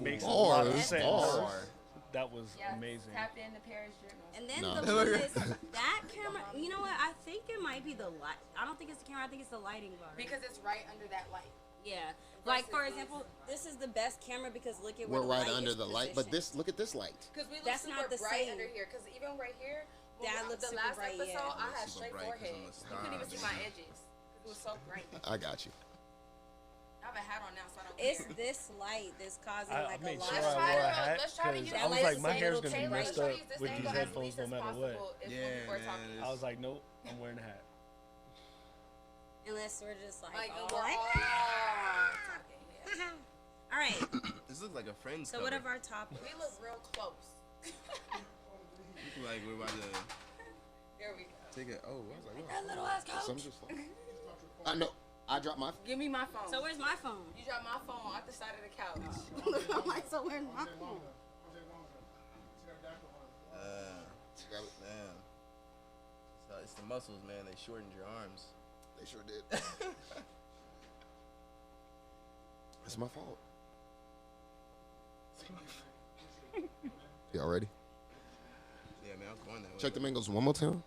makes a lot of Bars. sense. Bars. That was amazing. Tapped in the Paris drip. And then the one is that camera. You know what? I think it might be the light. I don't think it's the camera. I think it's the lighting bar. Because it's right under that light. Yeah. Like for example, this is the best camera because look at where We're the right light under is the light, but positioned. look at this light. Because we look That's super not the bright same. under here. Because even right here, That looks the super last bright, episode, yeah. I had Super straight bright 'cause forehead. I'm a You star, couldn't even see my man. edges. It was so bright. I got you. I have a hat on now, so I don't It's care. this light that's causing I like a made lot sure of. I wore a hat let's try to because use I was that like, my light hair's as gonna be a messed little up Let's use this with angle these as headphones least no as matter what. possible if Yeah, when we're man, talking. I was like, nope, I'm wearing a hat. Unless we're just like, Like, all we're like all talking. Yeah. all right. This looks like a friend's So cover. what of our topics? We look real close. Look like we're about to There we go. take it. Oh, I was like, what? That little ass Some couch. just I know. I dropped my. Give me my phone. So where's my phone? You dropped my phone at the side of the couch. I'm like, so where's my phone? Damn. So it's the muscles, man. They shortened your arms. They sure did. It's my fault. Y'all ready? Yeah, man. I was going that way. Check the angles one more time.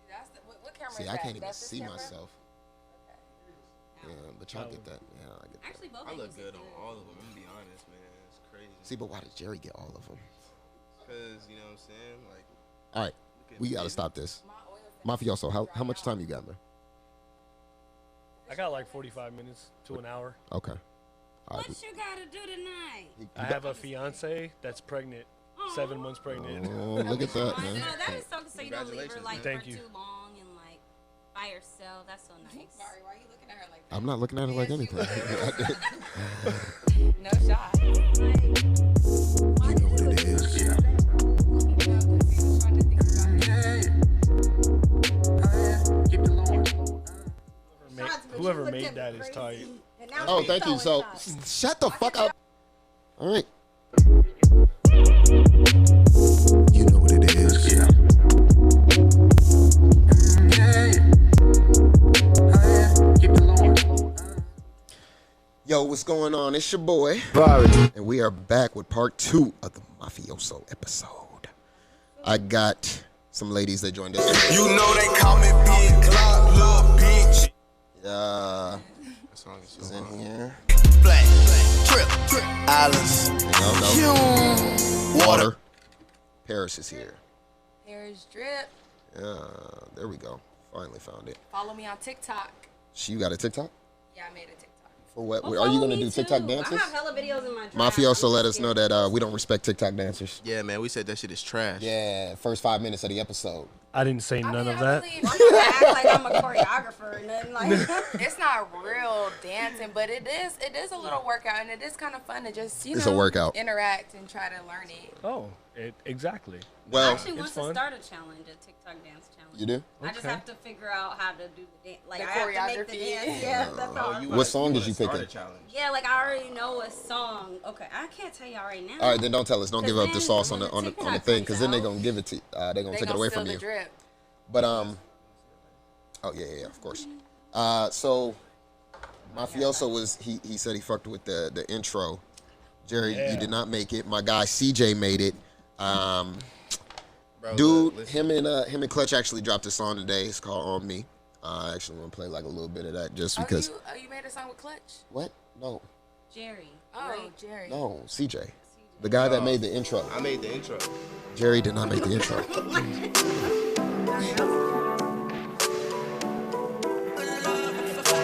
That's the, what camera See, is I that? can't even That's this see camera? myself. Yeah, but y'all get that. Yeah, I get that. Actually, both I look angles good are on all of them. I'm gonna be honest, man. It's crazy. See, but why did Jerry get all of them? Cause you know what I'm saying? Like, All right, we gotta stop this. Mafioso, how much time you got, man? I got like 45 minutes to an hour. Okay. All What right. you gotta do tonight? I have a fiance that's pregnant, 7 months pregnant. Oh, look at that, man. No, that is so you don't leave her Congratulations, like man. Thank for you. too long and like by herself. That's so nice. Sorry, why are you looking at her like that? I'm not looking at it like anything. No shot. You know what it is. Whoever made that is tight. Oh, thank you. So, shut the fuck up. All right. You know what it is. Yo, what's going on? It's your boy, and we are back with part 2 of the Mafioso episode. I got some ladies that joined us. You know they call me Big Glock, little bitch. that song is Is so in hard. here. Black, trip, islands. No. Water. Paris is here. Here's drip. There we go. Finally found it. Follow me on TikTok. You got a TikTok? Yeah, I made a TikTok. For what? Are you gonna do TikTok dances? I have hella videos in my draft. Mafioso let us know that we don't respect TikTok dancers. Yeah, man. We said that shit is trash. Yeah, first 5 minutes of the episode. I didn't say none of that. I'm not gonna act like I'm a choreographer or nothing like. It's not real dancing, but it is a little workout, and it is kind of fun to just It's a workout. interact and try to learn it. Oh, exactly. I Well, actually want to fun. start a challenge, a TikTok dance challenge. you do? I just Okay. have to figure out how to do the dance. Like The I have to make the choreography. dance. Yeah, that's all. Oh, you What wanna- song did wanna you start pick a it? challenge? Yeah, like I already know a song. Okay, I can't tell you all right now. All right, then don't tell us. Don't give up the then sauce on when the the TikTok thing, because then they're comes gonna give it to. They're gonna They take it gonna away steal from the you. drip. But oh yeah, of course. So Mafioso was he said he fucked with the intro. Jerry, you did not make it. My guy CJ made it. Bro, Dude, look, him and Clutch actually dropped a song today. It's called On Me. I actually want to play like a little bit of that just because. Oh, you made a song with Clutch? What? No, Jerry. Oh, Jerry. no, CJ, the guy that made the intro. I made the intro. Jerry did not make the intro.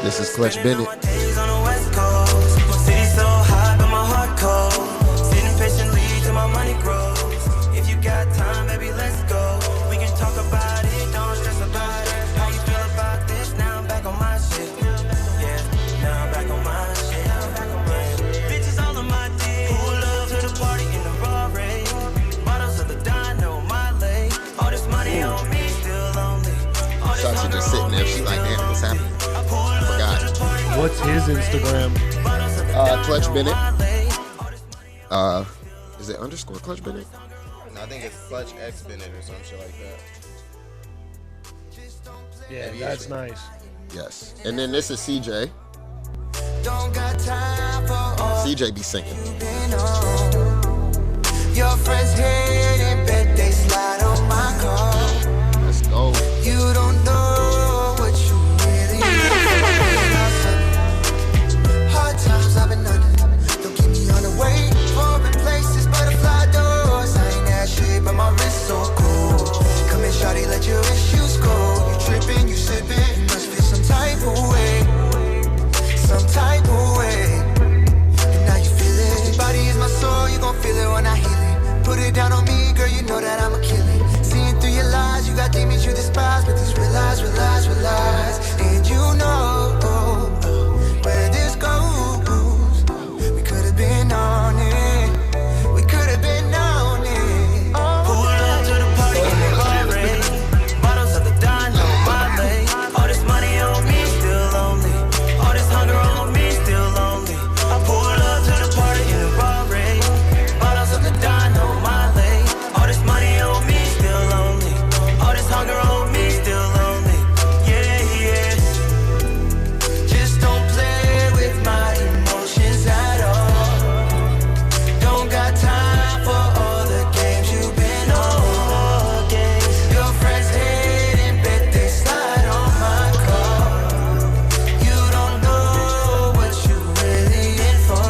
This is Clutch Bennett. Days on the West Coast. My city so hot, but my heart cold. Sitting patiently till my money grows. If you got time, baby, let's go. We can talk about it, don't stress about it. How you feel about this? Now I'm back on my shit. Yeah, now I'm back on my shit. Yeah. Bitches all on my dick. Pull up to the party in the Rari. Bottles of the Dino, my leg. All this money on me, still lonely. All this Shotzi just sitting there. She's like, damn, what's happening? Forgot. What's his Instagram? Clutch Bennett. Is it underscore Clutch Bennett? No, I think it's Clutch X Bennett or some shit like that. Yeah, that's nice. Yes. And then this is CJ. Don't got time for all CJ be singing. you've been on. Your friends hate and bet they slide on my car. Let's go. You don't know what you really need. Hard times I've been under. Don't keep me on the way. Foreign places, butterfly doors. I ain't that shit, but my wrist so cold. Come in, shawty, let your issues go. You tripping, you sipping. You must feel some type of way. Some type of way. And now you feel it. Your body is my soul, you gon' feel it when I heal it. Put it down on me, girl, you know that I'ma kill it. Seeing through your lies, you got demons you despise, but these real lies, real lies, real lies. And you know where this goes. We could've been on it. We could've been on it. Pull up to the party in the Rari. Bottles of the Don on my leg. All this money on me, still lonely. All this hunger on me, still lonely. I pulled up to the party in the Rari. Bottles of the Don on my leg. All this money on me, still lonely. All this hunger on me, still lonely. Yeah, yeah. Just don't play with my emotions at all. Don't got time for all the games you've been on. Your friends hate and bet they slide on my car. You don't know what you really in for.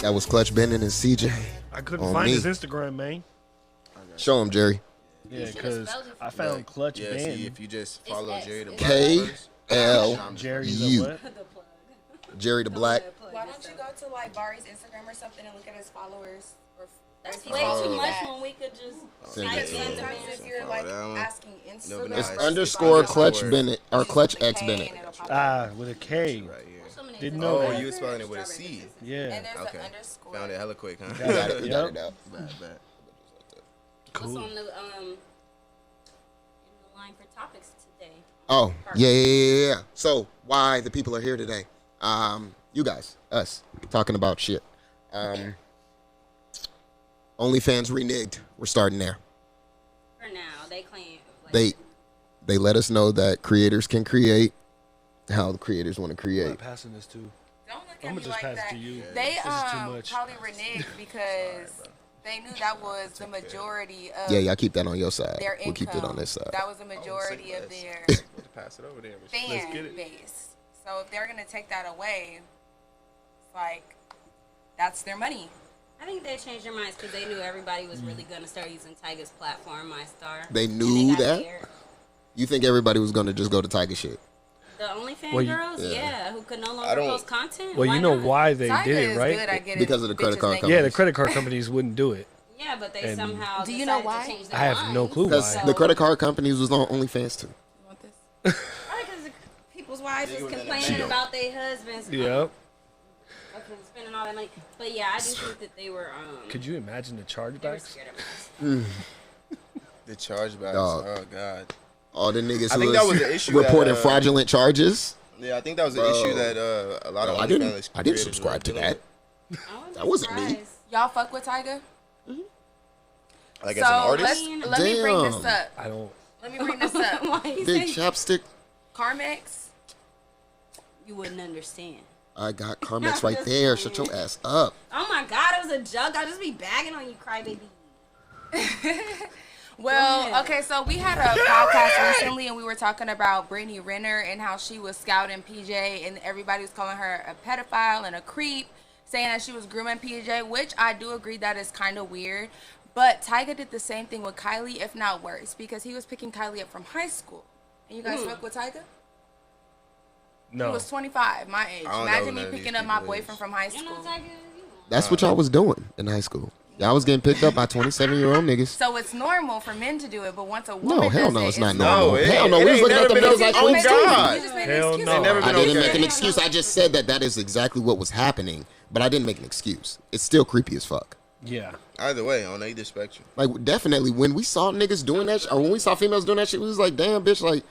That was Clutch Bennett and CJ. I couldn't On find me. his Instagram, man. Show him, Jerry. Yeah, because I found Clutch Yeah, Ben. see, if you just follow Jerry the KLU. Jerry You. the what? Jerry the Black. Why don't you go to like Bari's Instagram or something and look at his followers? Or That's or way follow too much that? when we could just Yeah. type Because in sometimes if you're Oh, like that one. asking Never know. Instagram, It's Nice. underscore Clutch Underscore. Bennett or Clutch X K Bennett. and it'll pop up. With a K. right here. Didn't know Oh, that. you was spelling it with a C. Yeah. And there's Okay. an underscore. Found it hella quick, huh? We got it. We got it Yep. out. Bad. What's Cool. on the in the line for topics today? Oh, yeah. So, why the people are here today? You guys, us, talking about shit. OnlyFans reneged. We're starting there. For now, they claim They let us know that creators can create how the creators want to I'm create. passing this too. Don't look I'm at me gonna just like pass that. it to you. They This is too much. probably reneged because they knew that was the majority of Yeah, y'all keep that on your side. their income. We'll keep it on this side. That was the majority of their Pass it over there. fan get it. base. So if they're gonna take that away, it's like that's their money. I think they changed their minds because they knew everybody was really gonna start using Tyga's platform, MyStar. They and knew got that? scared. You think everybody was going to just go to Tiger shit? The OnlyFans Well, you- girls, yeah, who could no I longer don't- post content. Well, you know not? why they Tyga did is it, right? good at getting Because of the credit bitches card naked. company. Yeah, the credit card companies wouldn't do it. Yeah, but they And- somehow Do you know decided why? to change their I have no minds. clue Because why. the credit card companies was on OnlyFans too. You want this? Probably because people's wives was complaining about their husbands. Yep. Okay, spending all that money. But yeah, I do think that they were Could you imagine the they were chargebacks? scared of us. The chargebacks. Dog. Oh God. All the niggas I who think that was the issue reporting that, fraudulent charges. Yeah, I think that was the Bro. issue that a lot of I OnlyFans didn't creators subscribe to were that. dealing That wasn't me. Y'all fuck with Tyga? with. Like as So an artist. let me bring this Damn. up. I don't. Let me bring this up. Why you Big say chapstick. Carmex. you wouldn't understand? I got Carmex right there. Shut your ass up. Oh my God, it was a joke. I'll just be bagging on you, crybaby. Well, Yeah. okay, so we had a podcast recently and we were talking about Brittany Renner and how she was scouting PJ and everybody was calling her a pedophile and a creep, saying that she was grooming PJ, which I do agree that is kind of weird. But Tyga did the same thing with Kylie, if not worse, because he was picking Kylie up from high school. And you guys fuck with Tyga? He No. was 25, my age. I don't know Imagine who me none of these picking up my people is. boyfriend from high You know, school. Tyga, you know. That's what y'all was doing in high school. Y'all was getting picked up by 27-year-old niggas. So it's normal for men to do it, but once a woman No, hell does no, it, it's not No, normal. it Hell no, ain't- we it was ain't looking at never them been niggas okay. like Oh, queens too. God. You just made an Hell excuse. no. They never I been didn't okay. make an excuse. I just said that is exactly what was happening, but I didn't make an excuse. It's still creepy as fuck. Yeah. Either way, on either spectrum. Like, definitely, when we saw niggas doing that, or when we saw females doing that shit, we was like, damn, bitch, like,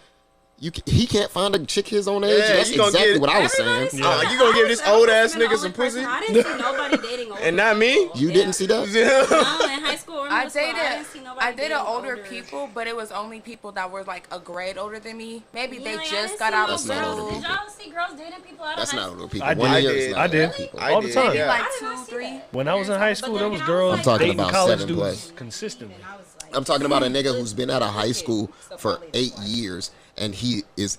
he can't find a chick his own age. Yeah, That's you gonna exactly get- what I was saying. Everybody's Yeah. saying You gonna that. give this I was old-ass the nigga only some person- pussy? I didn't see nobody dating older And not me? people. You didn't see that? No, in high school. I I middle school. I dated didn't see nobody dated dating older people, but it was only people that were like a grade older than me. Maybe they just got out of That's not older school. people. Did y'all see girls dating people out of That's high not school? older people. I 1 did. year is not I older did. people. All the time. Maybe Yeah. like I did 2, not see 3. that. When I was in high school, there was girls I'm talking dating about college 7 dudes plus. consistently. And I was like, I'm talking about a nigga who's been out of high school for 8 years, and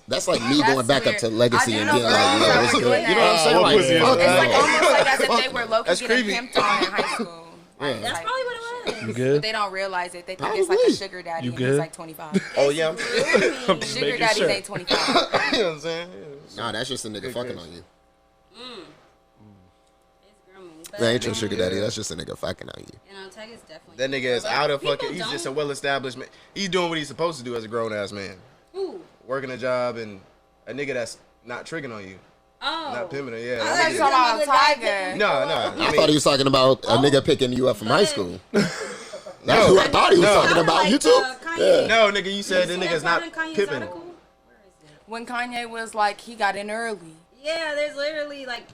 that's like me That's going back up weird. to legacy I and do being know like, girls yo, that what's were good? doing You know what I'm that. saying? What Like, was it? fuck It's like no. almost like as if they were low-key That's getting creepy. pimped on in high school. Like, that's probably what it You was. good? But they don't realize it. They think it's like a Probably. sugar daddy You and good? he's like 25. Oh yeah, I'm Sugar making daddies sure. ain't 25. you know what I'm saying? Nah, that's just a nigga fucking on you. It's grooming. But, That ain't your sugar daddy. That's just a nigga fucking on you. You know, Tag is definitely. That nigga is But out of people fucking. He's don't- just a well-established man. He's doing what he's supposed to do as a grown-ass man, Who? working a job and a nigga that's not tricking on you, Oh. not pimping her. Yeah, I that thought you nigga- were talking about Tiger. No, I I thought he mean, was talking about a nigga picking you up from high school. That's who I thought he was No. talking about. You too? Yeah. no, nigga, you said the See that nigga's part not in Kanye's pimping. article? Where is it? When Kanye was like, he got in early. Yeah, there's literally like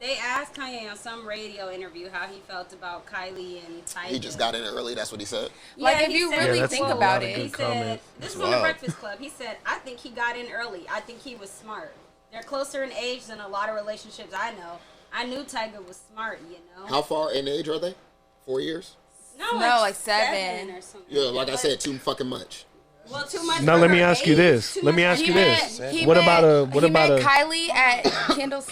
they asked Kanye on some radio interview how he felt about Kylie and Tyga. He just got in early. That's what he said. Like, if he you said- really Yeah, that's think a about lot of it. good He said, comment. this That's was on the wild. Breakfast Club. He said, I think he got in early. I think he was smart. They're closer in age than a lot of relationships I know. I knew Tyga was smart, you know. How far in age are they? 4 years? No, like 7. or something. Yeah, like I said, too fucking much. Well, too much. Now for let me her ask you age, this. too Let me much ask for you her this. age. He What met- about he met a- Kylie at Kendall's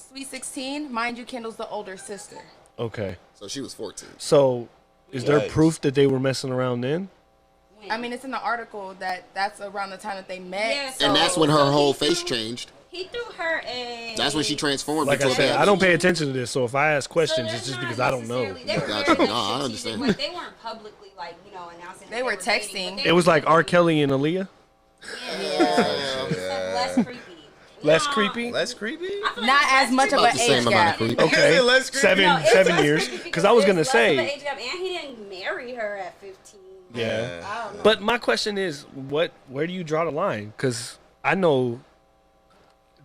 Sweet 16. Mind you, Kendall's the older sister. Okay. So she was 14. So, is there Yikes. proof that they were messing around then? I mean, it's in the article that's around the time that they met. Yeah, so And that's when So her he whole threw- face changed. He threw her a. That's when she transformed Like I into a said, bad I don't bitch. pay attention to this, so if I ask So questions, that's it's just not because I don't know. necessarily- They were Gotcha. very No, I strategic. understand. Like, they weren't publicly, like, you know, announcing. They that were dating, texting. but they It was were like R. dating. Kelly and Aaliyah. Yeah. Less creepy. Less No, creepy? Less creepy? I feel like Not it's as less much of creepy. About an the same age amount gap. of creep. Okay, Less creepy? seven No, it's seven less years. creepy Because I was there's gonna less of an say, age gap, and he didn't marry her at 15. yeah. I don't know. But my question is, where do you draw the line? Because I know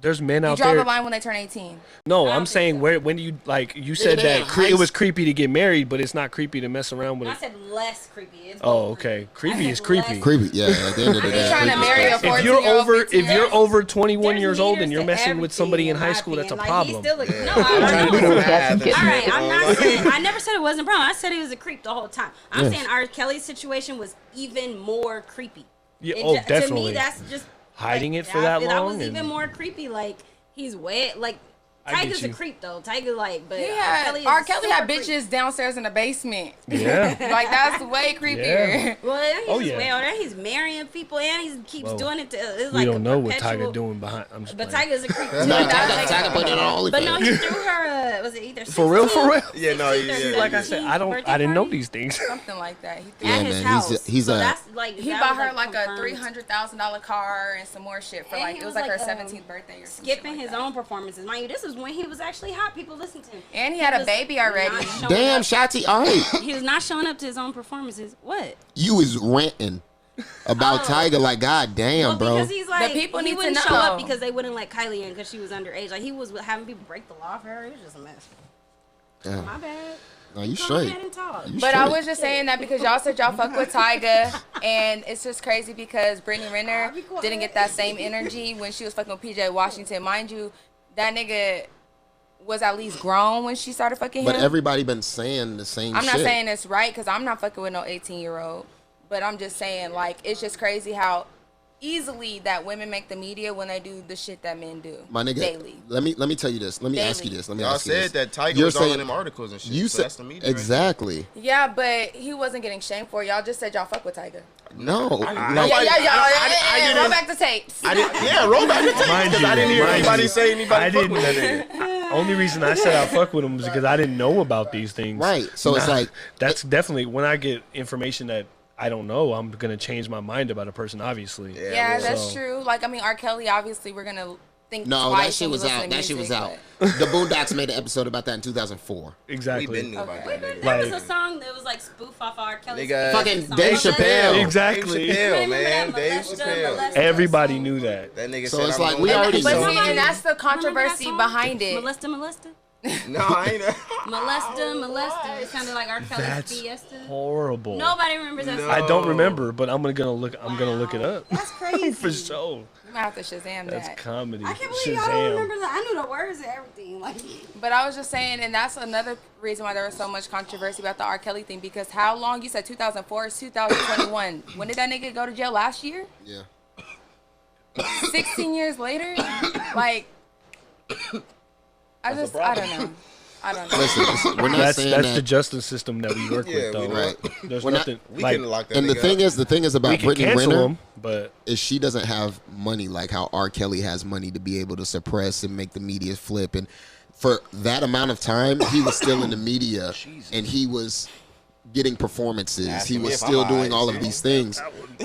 there's men You out draw there. the line when they turn 18. No, I don't I'm think saying so. when do you like? You said they that had high it was s- creepy to get married, but it's not creepy to mess around with I it. said less creepy. It's Oh, both okay. creepy. Creepy I is said creepy. less Creepy. Yeah, at the end of the He's day. trying to creepy. marry a If you're 14-year-old, over, if 15-year-old. you're over 21 There's years old meters and you're to messing with somebody in everything, high my school, that's a opinion. problem. Like, he's still Yeah. no, I Trying to know. do the math. All right, I'm not saying. Like- I never said it wasn't a problem. I said he was a creep the whole time. I'm Yes. saying R. Kelly's situation was even more creepy. Yeah, It oh, ju- To definitely. me, that's just Hiding like, it for that That long was even and- more creepy. Like he's way like. I get Tiger's a you. creep though. Tiger like, but Yeah, is R. Kelly had super creep. bitches downstairs in the basement. Yeah. Like, that's way creepier. Well, he's Oh, just yeah. way older. He's marrying people and he keeps Well, doing it to. It's We like don't a know what perpetual- Tiger doing behind. I'm just But playing. Tiger's a creep too. Nah, That's Tiger put it on But no, OnlyFans. he threw her. Was it either For real, 16? for real. Yeah, no, 16 or yeah. Like I said, 17 birthday I didn't know party? these things. Something like that. He, Yeah, At his man, house. he's so a- that's like he that bought was, her like a confirmed. $300,000 car and some more shit for And like, he it was was like her like, 17th birthday or something. Skipping his own performances. Mind you, this is when he was actually hot. People listened to him. And he had a was baby already. not showing Damn, up- Shotty. All right. He was not showing up to his own performances. What? You was ranting about Tiger like, God damn, Well, bro. because he's like, people he need to wouldn't show up know. because they wouldn't let Kylie in because she was underage. Like he was having people break the law for her. It was just a mess. Damn. My bad. No, you Go straight. ahead and talk. You But I straight. was just saying that because y'all said y'all fuck with Tyga, and it's just crazy because Brittany Renner I'll be quiet. didn't get that same energy when she was fucking with PJ Washington. Mind you, that nigga was at least grown when she started fucking But him. everybody been saying the same I'm shit. not saying it's right because I'm not fucking with no 18-year-old, but I'm just saying like it's just crazy how easily that women make the media when they do the shit that men do. My nigga, daily. let me tell you this. Let me ask you Daily. this. Let me Y'all ask you said this. that Tiger You're was all saying- in them articles and shit. You so said that's the media. right exactly. Yeah, but he wasn't getting shamed for it. Y'all just said y'all fuck with Tiger. No, I- like, I didn't- Roll back the tapes. there. I didn't. Yeah, roll back the tape Mind because you, I didn't hear mind anybody you. say anybody I fuck didn't. with that nigga. Only reason I said I fuck with him was because I didn't know about these things. Right. So it's like that's definitely when I get information that I don't know, I'm gonna change my mind about a person. Obviously. Yeah, well, that's so- true. Like, I mean, R. Kelly, obviously, we're going to think no, twice that shit when we was listen out. to That shit was music, out. but- The Boondocks made an episode about that in 2004. Exactly. We been knew about that nigga. There was Like- a song that was like spoof off R. Kelly. Nigga, Fucking Dave Chappelle. Exactly. Dave Chappelle, man. Dave Chappelle. Everybody knew that. That nigga So said it's I'm like the we only already But know. see, and that's the controversy behind it. Molesta. No, I ain't. Molester. It sounded like R. Kelly's That's Fiesta. horrible. Nobody remembers that No. song. I don't remember, but I'm gonna look. I'm gonna look it up. That's crazy. For sure. You might have to Shazam That's that. comedy. I can't believe y'all don't Shazam. remember that. I knew the words and everything. Like, But I was just saying, and that's another reason why there was so much controversy about the R. Kelly thing, because how long, you said 2004, it's 2021. When did that nigga go to jail? Last year? Yeah. 16 years later? Like, I don't know. Listen, we're not That's saying the that. justice system that we work Yeah, with, though. we Right. There's We're not- nothing. We like, can lock that. And the thing is about we can Brittany cancel Renner him, but is she doesn't have money like how R. Kelly has money to be able to suppress and make the media flip. And for that amount of time, he was still in the media and he was getting performances. Asking He me was if I'm still doing alright, all of dude. these things.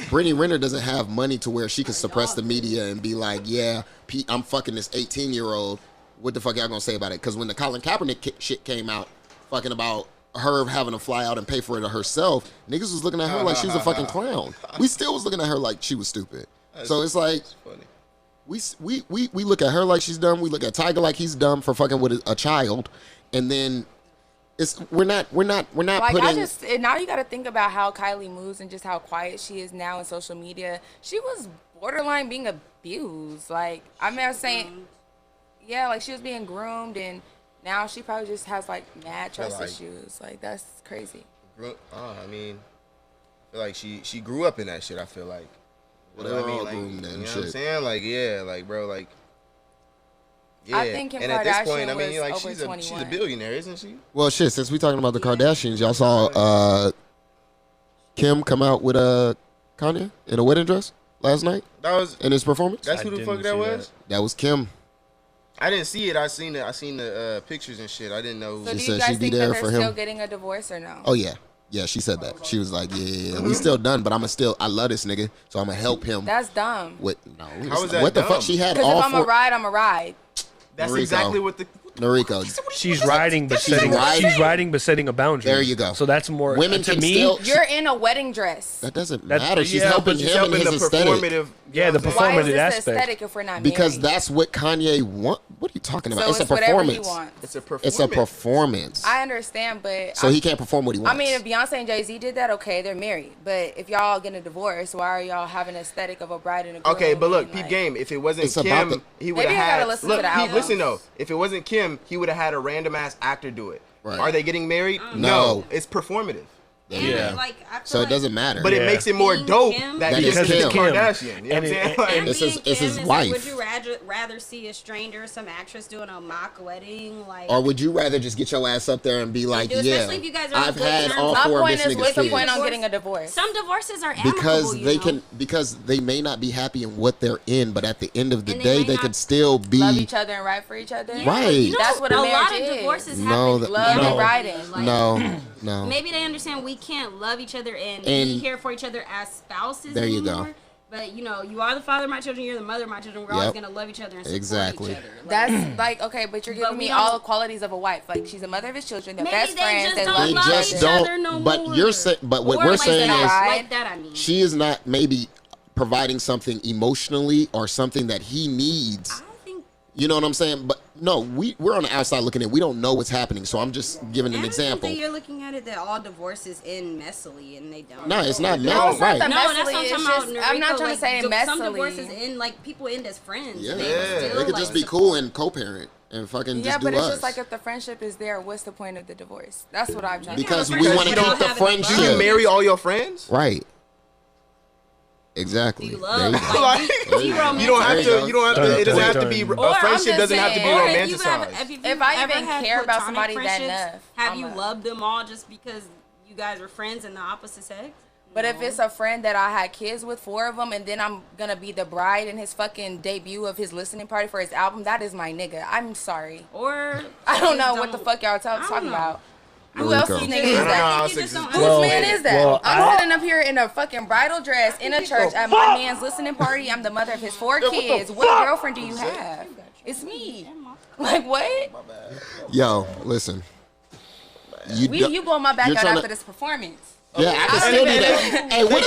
Brittany Renner doesn't have money to where she can suppress the media and be like, yeah, I'm fucking this 18-year-old. What the fuck y'all gonna say about it? Because when the Colin Kaepernick shit came out, fucking about her having to fly out and pay for it herself, niggas was looking at her like she was a fucking clown. We still was looking at her like she was stupid. So it's like funny. we look at her like she's dumb. We look at Tiger like he's dumb for fucking with a child, and then we're not like, putting. now you got to think about how Kylie moves and just how quiet she is now in social media. She was borderline being abused. Like, I mean, I was saying, yeah, like she was being groomed, and now she probably just has like mad trust issues. Like, that's crazy. I mean, I feel like she grew up in that shit. I feel like. Well, they're all like, groomed you and know shit. what I'm saying? Like, yeah, like, bro, like. Yeah. I think Kim and at this point, Kardashian I mean, was like, over she's a 21. billionaire, isn't she? Well, shit. Since we talking about the Kardashians, y'all saw Kim come out with Kanye in a wedding dress last night That was. in his performance. That's who the fuck that was. That was Kim. I didn't see it. I seen the pictures and shit. I didn't know. So She do said you guys she'd be think there that they're for still him. getting a divorce or no? Oh yeah. Yeah, she said that. She was like, yeah, we still done, but I love this nigga, so I'm gonna help him. That's dumb. With How is that what the dumb? fuck? She had Because all if I'm four. a ride, I'm a ride. That's Noriko. exactly what the. Noriko. she's riding, but She's setting. riding. She's riding, but setting a boundary. There you go. So that's more. Women to can me. still. You're in a wedding dress. That doesn't That's- matter. She's yeah, helping but him She's in helping his the aesthetic. performative. Yeah, the Why is performative this aspect. aesthetic if we're not Because married? that's what Kanye want. What are you talking about? So It's a whatever he performance. wants. It's a performance. It's a performance. I understand, but So he can't perform what he wants. I mean, if Beyonce and Jay-Z did that, okay, they're married. But if y'all getting a divorce, why are y'all having an aesthetic of a bride and a groom? Okay, but look, and, peep like, game. If it wasn't It's about Kim, the- he would have Maybe I had. gotta listen to Look, the peep, album. listen though. If it wasn't Kim, he would have had a random ass actor do it. Right. Are they getting married? No. It's performative. Yeah. Like, I feel so it like doesn't matter. But it Yeah. makes it more Being dope Kim- that That he is is Kim. Kardashian. You know what And I'm it- saying? and- Like, And It's being his- it's his Kim, wife. Would you rather see a stranger, some actress doing a mock wedding, like? Or would you rather just get your ass up there and be like, do, yeah, especially if you guys are on I've good had terms. all My four of point this is, nigga's what's the kids. point on getting a divorce? Some divorces are amicable, Because you they know? can, because they may not be happy in what they're in, but at the end of the And they day, may they not could still be. Love each other and ride for each other. Yeah, Right. You know, That's what a lot marriage of is. divorces No, happen. Love No. and riding. Like, No. Maybe they understand we can't love each other and be And- here for each other as spouses There you anymore. go. But you know, you are the father of my children. You're the mother of my children. We're always Yep. gonna love each other and support Exactly. each other. Like, That's like, okay, but you're But giving we me don't- all the qualities of a wife. Like, she's a mother of his children, they're maybe best they friends, just they don't love They love each just each other. don't. other no but more. you're saying, but what Or we're like saying that, is, like that. I mean, she is not maybe providing something emotionally or something that he needs. I think You know what I'm saying? But no, we're on the outside looking in. We don't know what's happening. So I'm just giving an I don't think example. that you're looking at it that all divorces end messily and they don't. No, it's not No, messy. it's not Right. the No, that's messily, what I'm it's talking just- about. I'm not Noriko, trying to say Some messily. divorces end like people end as friends. Yeah, They they still, could like, just be cool and co-parent and fucking Yeah, just do but it's us. just like if the friendship is there, what's the point of the divorce? That's what I'm trying to Because say. we Because want to you keep don't the have any friendship. Do you marry all your friends? Right. Exactly. Do you There love? you go. Like, There do you you go. romanticize? You don't have There to. you go. You don't have to. It doesn't have to be. Or A I'm friendship just doesn't have to be saying, Or if romanticized. If I ever even had care about platonic somebody that friendships, enough, have I'm you a- loved them all just because you guys were friends in the opposite sex? But if it's a friend that I had kids with, 4 of them, and then I'm gonna be the bride in his fucking debut of his listening party for his album, that is my nigga. I'm sorry. Or I don't know just what the fuck y'all talking know. about. Who Noriko. else's nigga is I don't know, that? I You was just don't like, Whose Well, man is that? well, I'm sitting up here in a fucking bridal dress in a church at my man's listening party. I'm the mother of his 4 kids. What girlfriend do you have? It's me. Like, what? Yo, listen. You You blow my back you're out trying after to- this performance. Yeah, I can still do that. Hey, what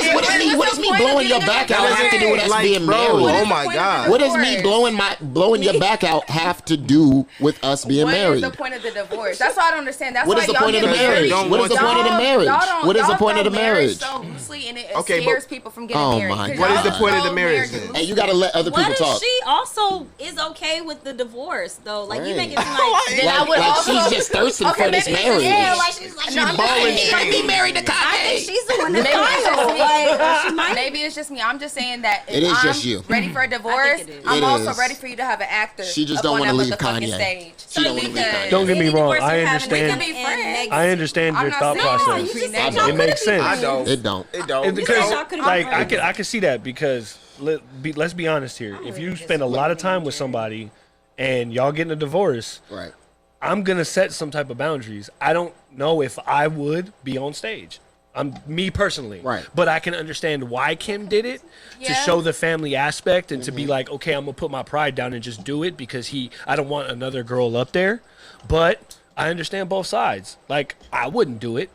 does me blowing your back out have to do with us being married? Oh my God. What does me blowing your back out have to do with us being married? What is the point of the divorce? That's why I don't understand. That's What why is the point of the marriage? What is the point of the marriage? What is the point of the marriage? So loosely, and it Okay, scares but- people from getting Oh married. my 'Cause God. What is the y'all point of know the marriage marriage is then? Hey, you gotta let other What people if talk. she also is okay with the divorce though? Like you Right. make it seem like Then I would Like also. she's just thirsting Okay, for this maybe- marriage. yeah, like she's like No, I'm no, balling she shit. might be married to Kanye. I think she's the one that's Maybe it's just lying. me. Like, or she might. Maybe it's just me. I'm just saying that if It is I'm just you. ready for a divorce, it is. I'm It also is. ready for you to have an actor. She just up don't on wanna that leave motherfucking Kanye. Stage. She don't wanna leave Kanye. Don't get me Any wrong. divorce I you're having understand. is We can be friends. I understand I'm your not thought saying process. you just said I y'all don't. It makes couldn't be sense. I don't. It don't. It don't. And because y'all couldn't like be I friends. can see that because let's be honest here. If you spend a lot of time with somebody and y'all getting a divorce, Right. I'm gonna set some type of boundaries. I don't know if I would be on stage. I'm me personally, Right. But I can understand why Kim did it to Yeah. show the family aspect and to Mm-hmm. be like, okay, I'm gonna put my pride down and just do it because I don't want another girl up there. But I understand both sides. Like I wouldn't do it,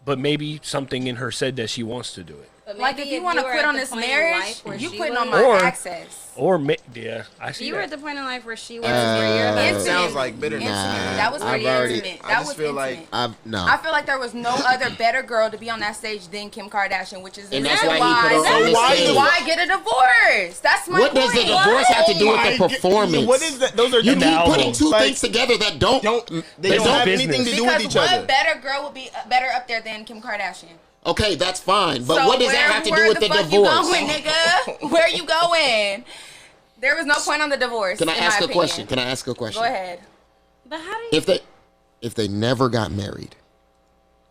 but maybe something in her said that she wants to do it. But Like maybe if you want to were quit at on the this point in marriage, life where you she quitting was- on my Or- access. Or yeah, I see You were that. at the point in life where she was, where you're about Intimate. to Sounds like bitterness. Intimate. That was I've pretty already- intimate. I That just was feel intimate. like- No. I feel like there was no other better girl to be on that stage than Kim Kardashian, which is And the that's reason why he put her on the why, stage. why get a divorce? That's my What point. does the divorce have to do with the performance? What is that? Those are You the keep album. putting two Like, things together that don't. They They don't don't have business. anything to do Because with each what other. better girl would be better up there than Kim Kardashian? Okay, that's fine. But So what does that have to do with the Where divorce? you going, nigga? Where you going? There was no point on the divorce. Can I in ask my a question? opinion. Can I ask a question? Go ahead. But how do you? If they never got married,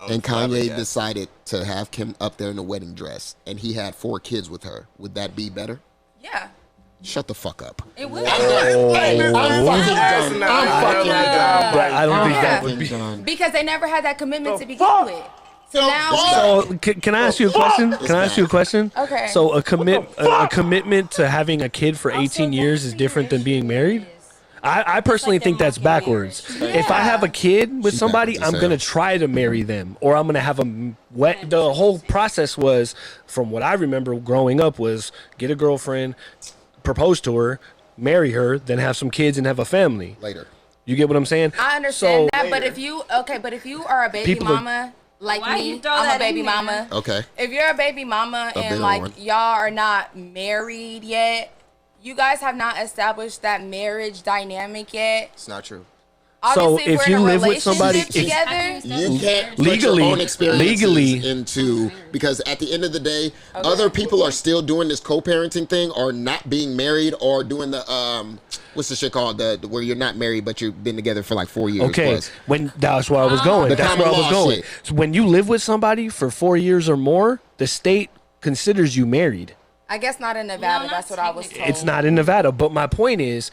and Kanye flabbergasted. decided to have Kim up there in a wedding dress, and he had 4 kids with her, would that be better? Yeah, Shut the fuck up. it would. I'm fucking done. I'm fucking done. But I don't think Yeah. that would be. Done. Because they never had that commitment to begin with. So now, So can I ask you a question? Can I ask you a question? Okay. So a commitment to having a kid for 18 years is different than being married. I personally Like think their that's mocking backwards. marriage. If I have a kid with She somebody, backwards as I'm gonna hell. try to marry them, or I'm gonna have a wet. The whole process was, from what I remember growing up, was get a girlfriend, propose to her, marry her, then have some kids and have a family. Later. You get what I'm saying? I understand So- that, but if you are a baby People are- mama like Why me, you throw I'm a that baby in there? mama. Okay. If you're a baby mama bitter and like one. y'all are not married yet, you guys have not established that marriage dynamic yet. It's not true. So Obviously, if we're you in a live with somebody- relationship together. You can't put Legally- your own experiences legally- into, because at the end of the day, other people are still doing this co-parenting thing, or not being married, or doing the what's the shit called, the where you're not married but you've been together for like 4 years. Okay, plus. when that's where I was going. The That's common where I was law going. shit. So when you live with somebody for 4 years or more, the state considers you married. I guess not in Nevada. No, That's not what I was told. It's not in Nevada, but my point is,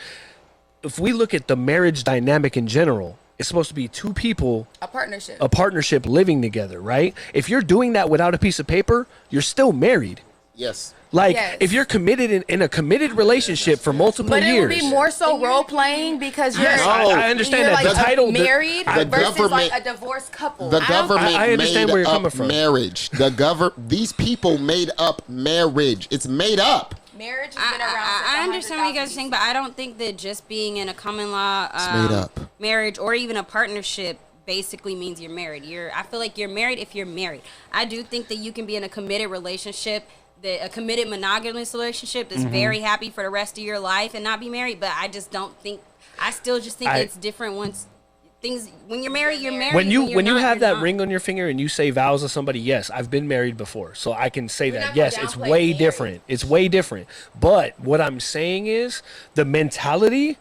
if we look at the marriage dynamic in general, it's supposed to be two people, a partnership. a partnership living together, right? If you're doing that without a piece of paper, you're still married. Yes. Like, Yes. if you're committed in a committed relationship for multiple But it years. would be more so role playing because you're. Yes, I understand you're that. like The title- married the versus like government- a divorced couple. The government I understand made where you're up coming from. marriage. These people made up marriage. It's made up. Marriage has been around. since I understand what you guys are 100,000 saying, but I don't think that just being in a common law made up. marriage or even a partnership basically means you're married. I feel like you're married if you're married. I do think that you can be in a committed relationship, a committed monogamous relationship that's very happy for the rest of your life and not be married. But I just don't think. I still just think it's different once things. When you're married, you're married. when you not, have you're that not. ring on your finger and you say vows to somebody, yes, I've been married before, so I can say that. not Yes, gonna it's downplay way marriage. different. It's way different. But what I'm saying is the mentality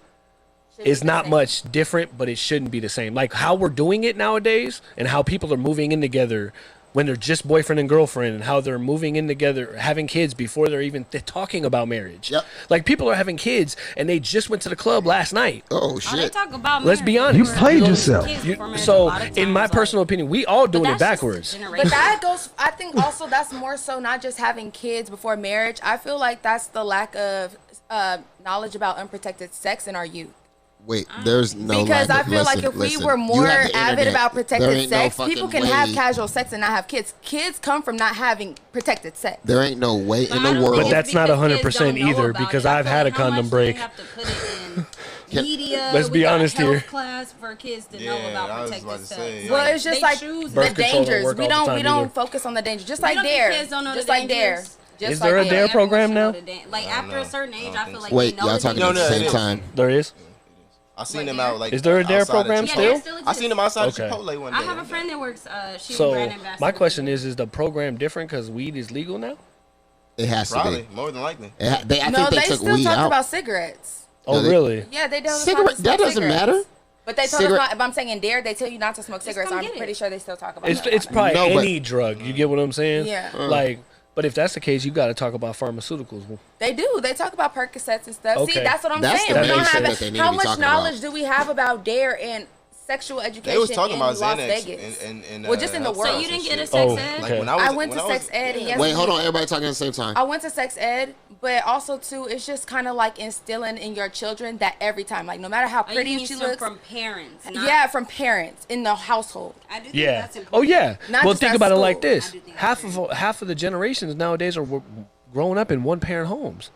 is not much different, but it shouldn't be the same. Like how we're doing it nowadays and how people are moving in together when they're just boyfriend and girlfriend, and how they're moving in together, having kids before they're even talking about marriage. Yep. Like people are having kids and they just went to the club last night. Oh Oh, they shit. talk about Let's be marriage. honest. You played yourself. Kids You- before marriage a so lot of in my times, personal opinion, we all doing it that's just backwards. generation. But that goes. I think also that's more so not just having kids before marriage. I feel like that's the lack of knowledge about unprotected sex in our youth. Wait, there's no Because I lack of- feel like listen, if we listen. were You more have the avid internet. about There protected ain't no sex, people fucking can have way. casual sex and not have kids. Kids come from not having protected sex. There ain't no way in I the don't think world. But it's that's not because 100% kids don't know either, about because it. I I've feel had like a how condom much break. do you have to put it in Can- media. Let's be we got honest health here. class for kids to know Yeah, about I was protected about to sex. say, yeah. Well, it's just They like choose Birth the control don't dangers. work We all the don't time we either. don't focus on the dangers. Just You like don't think Dare. kids don't know Just the like Dare. dangers? Just Is like there a Dare. Dare Everyone program should know now? the Like I don't after a know. certain I age, don't I think feel so. like Wait, they know y'all the talking No, at the dangers. no, same it is. time? There is. I seen Like him there? out like. Is there a Dare outside of program Chipotle. still? still I seen him outside Okay. of Chipotle one day. I have a friend that works. She's a So brand ambassador. my question is the program different because weed is legal now? It has to Probably, be. more than likely. I No, think they they took still weed talk out. about cigarettes. Oh, No, they- really? Yeah, they don't. Cigarette- that doesn't matter. But they told Cigarette- us not. If I'm saying in Dare, they tell you not to smoke cigarettes. come I'm get it. pretty sure they still talk about. It's marijuana. probably No, but- any drug. You get what I'm saying? Yeah. Like, but if that's the case, you got to talk about pharmaceuticals. They do. They talk about Percocets and stuff. Okay. See, that's what I'm That's saying. the We don't main shit have that they need how to be much talking knowledge about. do we have about Dare and sexual education They was talking in about Las Xanax Vegas? and well, just in the health world. So you didn't get a and sex Oh, ed? okay. When I went when to was- sex ed. And yeah. yes, Wait, hold on. Everybody talking at the same time. I went to sex ed, but also too, it's just kind of like instilling in your children that every time, like no matter how Are you pretty getting she some looks, from parents? Not, yeah, from parents in the household. I do think Yeah. that's important. Oh, yeah. Not Well, just think at about it school. like this: I do think half of the generations nowadays are growing up in one-parent homes.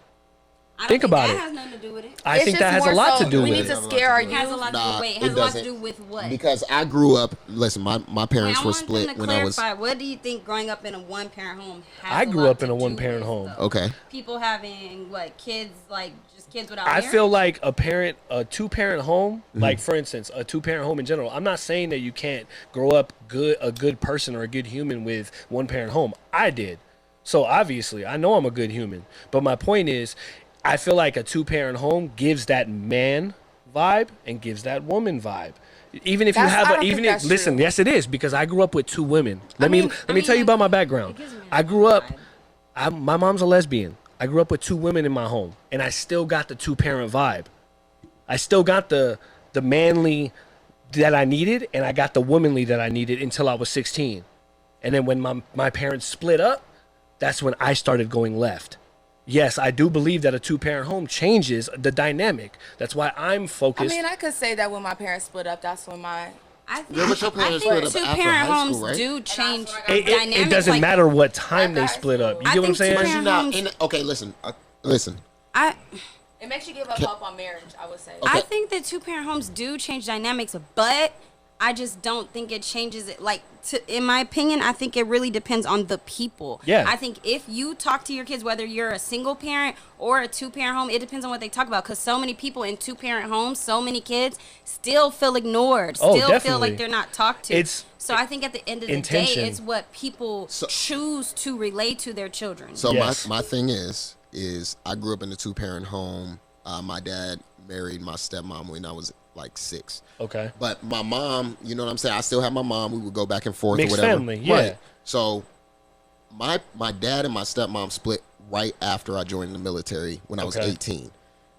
I don't Think about that it. has nothing to do with it. I It's think just that has a more lot so to do we with need it. to scare our It has a youth. lot Nah, to do. Wait, it has a lot to doesn't. do with what? Because I grew up. Listen, my Wait, parents I were want them split to when I was. clarify. What do you think growing up in a one-parent home has I a grew lot up in to a do one-parent with, home. though? Okay. People having what kids like just kids without. I parents? feel like a two-parent home, Mm-hmm. like for instance, a two-parent home in general. I'm not saying that you can't grow up a good person or a good human with one-parent home. I did. So obviously, I know I'm a good human. But my point is, I feel like a two-parent home gives that man vibe and gives that woman vibe. Even if you That's- have I a, don't even think if that's listen, true. yes, it is because I grew up with two women. Let mean- me I mean, tell you like, about my background. it gives me a I grew up. vibe. My mom's a lesbian. I grew up with two women in my home, and I still got the two-parent vibe. I still got the manly that I needed, and I got the womanly that I needed until I was 16. And then when my parents split up, that's when I started going left. Yes, I do believe that a two-parent home changes the dynamic. That's why I'm I focused. mean, I could say that when my parents split up, that's when my I think, Yeah, but your parents split up after two-parent high homes school, right? do change it dynamics. doesn't like, matter what time they After high split up. school. You I get what I'm think saying? But two-parent you're not homes- in. Okay, listen. it makes you give up hope on marriage. I would say. Okay. I think that two-parent homes do change dynamics, but I just don't think it changes it. Like, in my opinion, I think it really depends on the people. Yeah. I think if you talk to your kids, whether you're a single parent or a two-parent home, it depends on what they talk about. Because so many people in two-parent homes, so many kids still feel ignored, Oh, still feel definitely. like they're not talked to. It's so I think at the end of the intention. day, it's what people choose to relate to their children. So Yes. my thing is I grew up in a 2-parent home. My dad married my stepmom when I was like 6. Okay. But my mom, you know what I'm saying? I still have my mom. We would go back and forth Mixed or whatever. family, yeah. Right. So my dad and my stepmom split right after I joined the military when I was Okay. 18.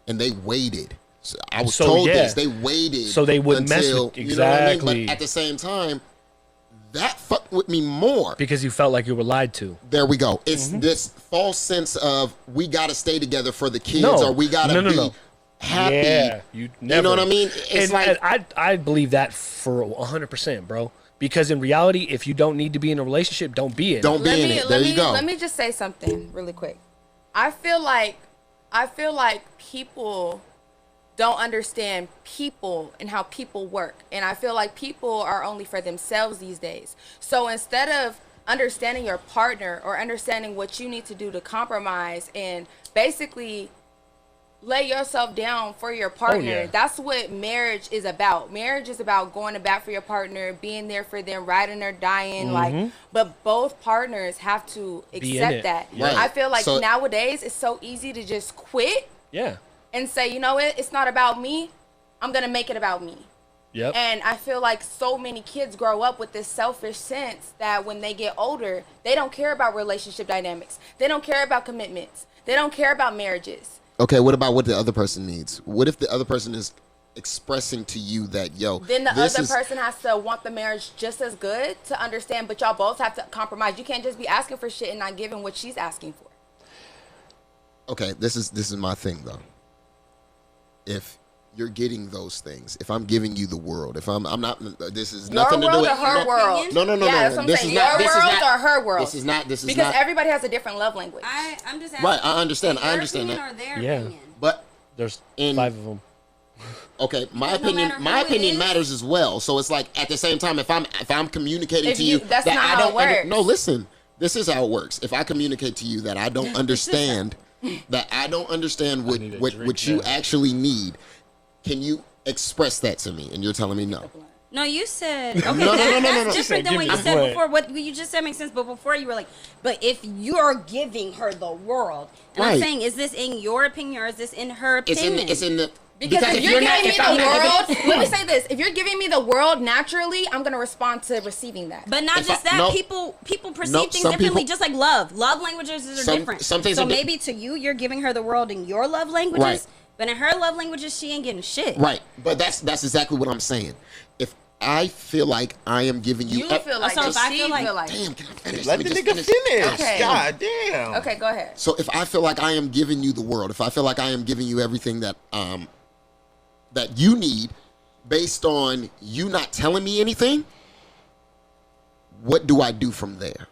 And they waited. So I was So, told yeah. this. They waited So they wouldn't mess until, with- you know what I mean? exactly. But at the same time, that fucked with me more. Because you felt like you were lied to. There we go. It's this false sense of we got to stay together for the kids No. or we got to No, no, be no. happy. Yeah, you never. know what I mean? It's and, like I believe that for 100%, bro. Because in reality, if you don't need to be in a relationship, don't be in. it. don't be in it. There you go. Let me just say something really quick. I feel like people don't understand people and how people work. And I feel like people are only for themselves these days. So instead of understanding your partner or understanding what you need to do to compromise and basically lay yourself down for your partner. yeah. That's what marriage is about. Marriage is about going to bat for your partner, being there for them, riding or dying. Like, but both partners have to in accept it. that. Right. I feel like So- nowadays it's so easy to just quit Yeah. and say, you know what, it's not about me. I'm gonna make it about me. Yep. And I feel like so many kids grow up with this selfish sense that when they get older, they don't care about relationship dynamics. They don't care about commitments. They don't care about marriages. Okay, what about what the other person needs? What if the other person is expressing to you that, yo, Then the this other is, person has to want the marriage just as good to understand, but y'all both have to compromise. You can't just be asking for shit and not giving what she's asking for. okay, this is my thing though. If you're getting those things. If I'm giving you the world, if I'm not. This is Your nothing to do world with or her world? No. Yeah, that's what I'm This saying. is not. Your This is world not. or her world? This is not. This is because not. everybody has a different love language. I'm just asking. Right, I understand. Your I understand opinion that. Or their Yeah. opinion? But There's in 5 of them. Okay, my Because no opinion. matter My who it opinion is- matters as well. So it's like at the same time, if I'm communicating If to you- you that's that not I how don't it works. no, listen. This is how it works. If I communicate to you that I don't understand, that I don't understand what need a what, drink what you now. actually need, can you express that to me? And you're telling me no. No, you said okay. No. That's She said, different than "Give what me you the said blunt." before. What you just said makes sense, but before you were like, but if you're giving her the world, and I'm Right. saying, is this in your opinion or is this in her It's opinion? in the Because if you're not- giving me if the I'm not- world, let me say this: if you're giving me the world naturally, I'm gonna respond to receiving that. But not If just I- that. no. People perceive No, things some differently, people- just like love. Love languages are Some- different. some things so are di- maybe to you, you're giving her the world in your love languages, Right. but in her love languages, she ain't getting shit. Right, but that's exactly what I'm saying. If I feel like I am giving you, You feel like So if I she feel like- feel damn, can I finish? Let me the just nigga finish. Okay. God damn. Okay, go ahead. So if I feel like I am giving you the world, if I feel like I am giving you everything that that you need, based on you not telling me anything, what do I do from there?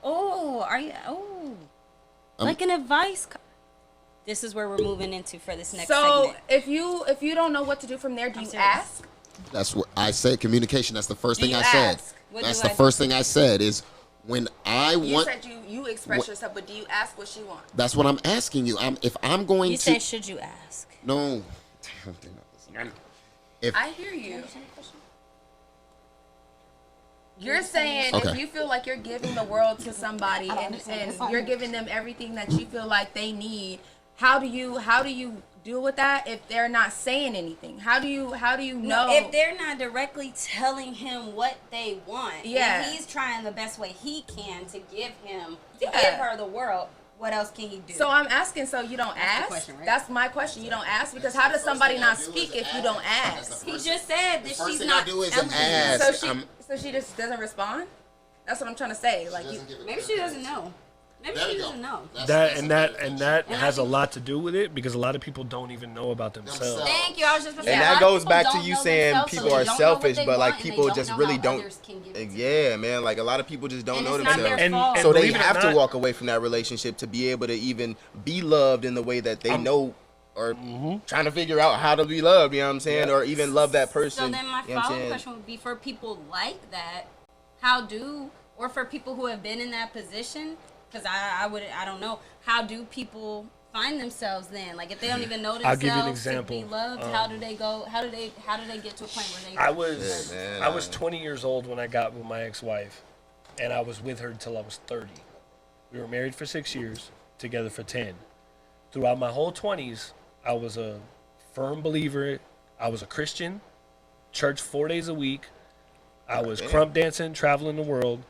Oh, are you? Oh, like an advice. This is where we're moving into for this next So segment. if you don't know what to do from there, do you serious. ask? That's what I said. Communication. That's the first Do thing you I said. ask? What That's do the I first do? thing I said is when I You want. said you express What- yourself, but do you ask what she wants? That's what I'm asking you. If I'm going You to said, should you ask? no. If I hear you. You're saying Okay. if you feel like you're giving the world to somebody and you're giving them everything that you feel like they need, how do you deal with that if they're not saying anything? How do you know? If they're not directly telling him what they want, Yeah. and he's trying the best way he can to give him, to Yeah. give her the world, what else can he do? So I'm asking, so you don't the ask? question, right? That's my question. You don't ask because how does somebody not speak if you don't ask? he just said that first she's thing not I do is telling you. ask. So she just doesn't respond? That's what I'm trying to say. Like you, Maybe she doesn't know. Maybe There she you go. doesn't know. That has a lot to do with it because a lot of people don't even know about themselves. Thank you. I was just gonna say. And a that lot of goes people back to don't you know saying themselves, so people they are don't know what selfish, they but like want, and they people don't just know really how don't. others can give it to Yeah, man. Like a lot of people just don't And know it's not themselves. their fault. So they believe it or have to not- walk away from that relationship to be able to even be loved in the way that they know or trying to figure out how to be loved, you know what I'm saying? Or even love that person. So then my you know what I'm follow-up saying? question would be for people like that, or for people who have been in that position, because I don't know, how do people find themselves then? Like if they don't even know I'll themselves give you an to example. be loved, how do they go? How do they get to a point where they? I was Yeah, man. I was 20 years old when I got with my ex-wife, and I was with her until I was 30. We were married for 6 years, together for 10. Throughout my whole 20s, I was a firm believer. I was a Christian, church 4 days a week. I was crump dancing, traveling the world,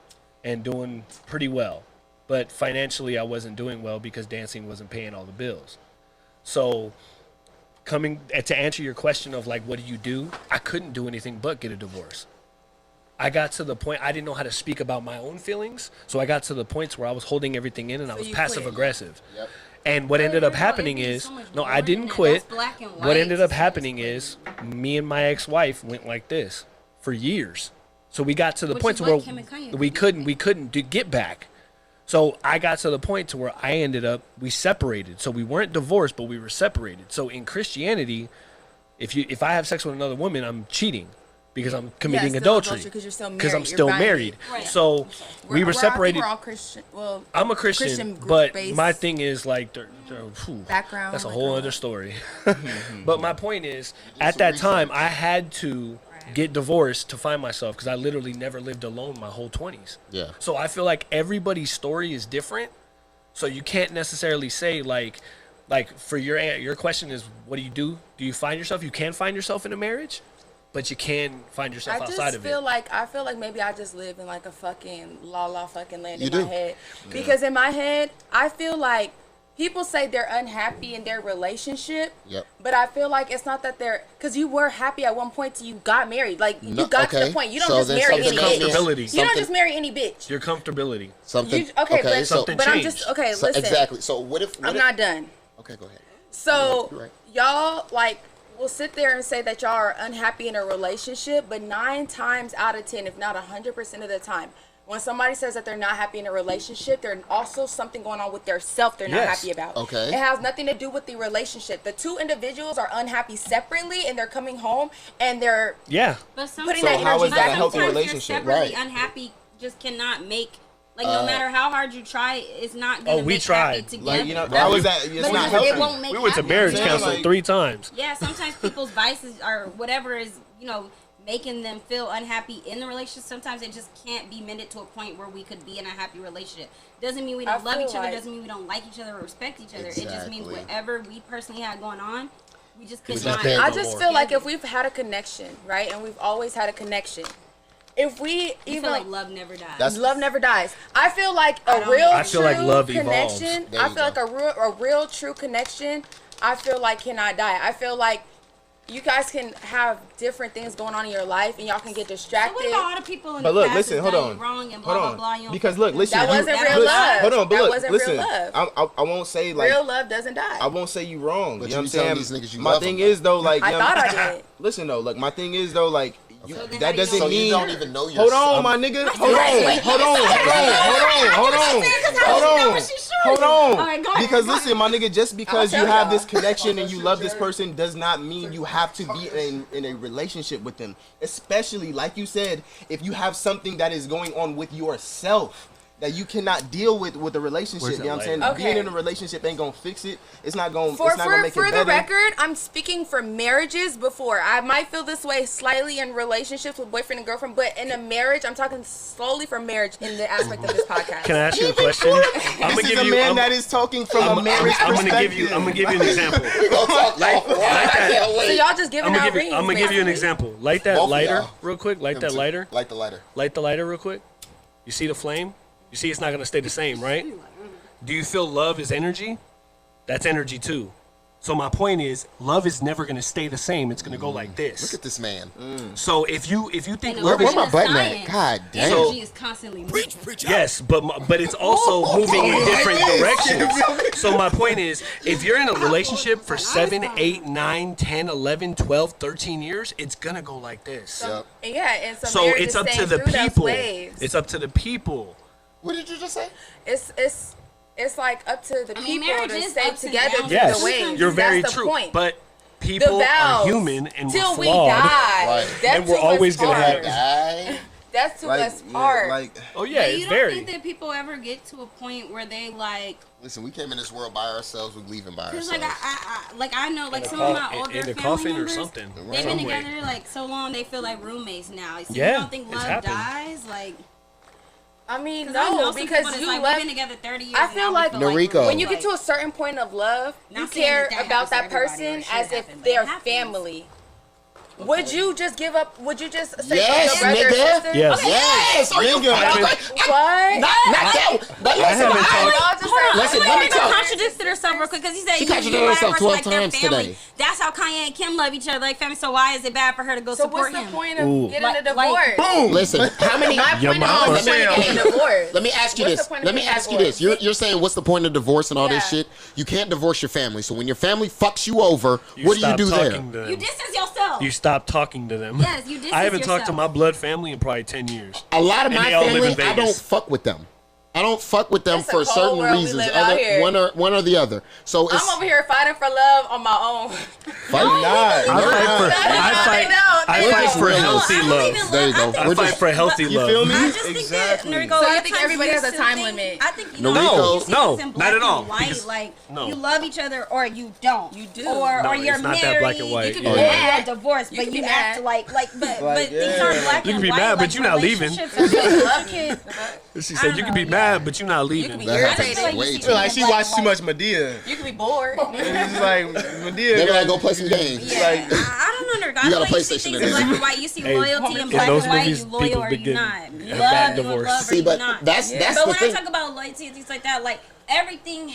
and doing pretty well. But financially, I wasn't doing well because dancing wasn't paying all the bills. So, coming to answer your question of like, what do? I couldn't do anything but get a divorce. I got to the point I didn't know how to speak about my own feelings, so I got to the points where I was holding everything in and I was you passive quit. aggressive. Yep. And what ended up no, happening it'd be is, so much no, more I than didn't that. quit. That's black and What white. ended up It's happening quitting. is, me and my ex-wife went like this for years. So we got to the Which point is to what where Kim and Kanye we couldn't get back. So I got to the point to where I ended up, we separated. So we weren't divorced, but we were separated. So in Christianity, if I have sex with another woman, I'm cheating because I'm committing still adultery. because you're still Because I'm married. still You're married. Right. So we were I think separated. We're all Christian. Well, I'm a Christian, group but based my thing is like, background. that's a like, whole other story. But my point is, at that time, I had to get divorced to find myself because I literally never lived alone my whole 20s. Yeah. So I feel like everybody's story is different. So you can't necessarily say like for your question is, what do? Do you find yourself? You can find yourself in a marriage, but you can find yourself I outside just of feel it. like maybe I just live in like a fucking la fucking land You in do. my head. Because in my head, I feel like people say they're unhappy in their relationship. Yep. But I feel like it's not that because you were happy at one point till you got married. Like No, you got to okay. the point. You don't So just then marry something any else is- bitch. Comfortability. You don't something- just marry any bitch. Your comfortability. Something. Okay, but so, Something but I'm changed. just okay. so Listen, exactly. So what if? I'm not done. Okay, go ahead. So You're right. y'all like will sit there and say that y'all are unhappy in a relationship, but 9 times out of 10, if not 100% of the time, when somebody says that they're not happy in a relationship, there's also something going on with their self they're not happy about. Okay. It has nothing to do with the relationship. The two individuals are unhappy separately, and they're coming home and they're But putting So that how energy is that back a into healthy it. relationship? Separately Right. unhappy just cannot make. Like, no matter how hard you try, it's not gonna we make tried. happy together. Like, you know, how is that? It's But not it healthy. won't make We went to happy. marriage Yeah, counseling like- 3 times. Yeah, sometimes people's vices or whatever is, making them feel unhappy in the relationship. Sometimes it just can't be mended to a point where we could be in a happy relationship. Doesn't mean we don't love feel each other. like- Doesn't mean we don't like each other or respect each other. It just means Exactly. whatever we personally had going on, we just could just not. can't I no just more. feel like if we've had a connection, right, and we've always had a connection, if we I even feel like love never dies. That's- love never dies. I feel like a don't real, know. I feel like true love evolves. connection. There I you feel like go. a real, true connection. I feel like cannot die. I feel like you guys can have different things going on in your life, and y'all can get So distracted. what about all the people in But the look, past listen, that's hold done on. you wrong and blah, Hold blah, on. blah, you don't Because fuck look, with listen. That you- wasn't real listen, love. Hold on, but That look, wasn't real listen. love. I won't say like Real love doesn't die. I won't say you wrong. But you know you what I'm telling saying? these niggas you My love thing them. is though, like I you know thought what I I'm- did. Listen though, like my thing is though, like you, So then that how you doesn't So you mean. don't even know Hold yourself. on, my nigga. Hold on. Alright, go ahead, Because go listen, my nigga, just because I'll you tell have y'all. this connection and you love this person does not mean you have to be in a relationship with them. Especially, like you said, if you have something that is going on with yourself that you cannot deal with a relationship. Where's You know what I'm that saying? light? Being Okay. in a relationship ain't gonna fix it. It's not gonna. For It's not gonna make it the better. record, I'm speaking for marriages before. I might feel this way slightly in relationships with boyfriend and girlfriend, but in a marriage, I'm talking solely for marriage in the aspect of this podcast. Can I ask you a question? I'm This is a man that is talking from a marriage I'm perspective. gonna give you an example. We gonna talk like that. So y'all just giving out rings. I'm gonna give you an basically. example. Light that Both of lighter y'all. real quick. Light that lighter. Light the lighter. Light the lighter real quick. You see the flame? You see it's not gonna stay the same, right? Do you feel love is energy? That's energy too. So my point is, love is never gonna stay the same. It's gonna go like Look this. at this man. So if you think And love Where is my button at? science, God damn. energy is constantly moving. yes, but it's also moving in different directions. So my point is, if you're in a relationship for 7, 8, 9, 10, 11, 12, 13 years, it's gonna go like this. Yep. Yeah, and some So marriages it's up to staying the through those people. waves. It's up to the people. What did you just say? It's like up to the I mean, people marriage to is stay ups and together downs. through Yes, the waves. you're very That's the true. point. But the people are vows human and till we're we flawed. die. Right. That's And we're to us always gonna hard. have- Die. That's to us yeah, hard. like Oh yeah, But it's you don't very. think that people ever get to a point where they like, Listen, we came in this world by ourselves. We're leaving by cause ourselves. I know like In a some of my co- older in a family coffin or members, something. they've been Somewhere. together like so long they feel like roommates now. So Yeah, you don't think it's love happened. dies? Like, I mean, 'cause I know no, some because people that's you like, love. we've been together 30 years. I and feel now we like Noriko. when roommates. you get to a certain point of love, you Not saying care that about that happens to everybody or person should as if happen, but they're it happens. family. Would you just give up? Would you just say Yes, your brother or nigga. sister? Yes. Yes. Are you Nigga. fucking- What? Not that. But listen, haven't talked- Y'all just say, Listen, Wait, let me Nicole tell- contradicted herself real quick because he said She you contradicted love herself that 12 person like times their family. today. That's how Kanye and Kim love each other like family. So why is it bad for her to go So support what's the him? point of Ooh. getting Like- a divorce? boom. Listen, how many? My Your point mama. is getting a divorce. Let me ask you What's this. the point of Let me getting a ask you this. divorce? You're saying what's the point of divorce and all this Yeah. shit? You can't divorce your family. So when your family fucks you over, what do you stop do there? talking to them. You distance yourself. You stop talking to them. Yes, you distance I haven't talked to yourself. my blood family in probably 10 years. A lot of And my they all live in family, I don't Vegas. fuck with them. I don't fuck with them It's a for cold certain world we reasons. live out here. One or the other. So it's I'm over here fighting for love on my own. fight. Nah, I you're fight not. for I fight for healthy love. There you go. I We're I fight just for healthy You love. feel me? I just think Exactly. that Noriko, So a you lot think of times everybody has a see time things- limit? I think No, you see no, things in not black at all, and white, because- like no. you love each other or you don't. You do. Or No, you're it's not that married. black and white. You can Yeah. be Yeah. mad or divorced, You but can you be act mad. like but Like, things yeah. aren't black You can and be white. mad, but like you're not leaving. relationships are just you can- She I said don't you can know, be yeah. mad, but you're not You leaving. can be That irritated. happens like way you too feel like in she black watched and too white. much Medea. You can be bored. It's just like Medea. They gotta go play some games. Yeah, Like- I don't know. I You feel got a like you see PlayStation things in in black there. and white. You see Hey, loyalty in in black those and white. movies, You loyal people or be you getting not. a You bad love, you divorce. love or See, you but not. that's But the when I thing. talk about loyalty and things like that, like everything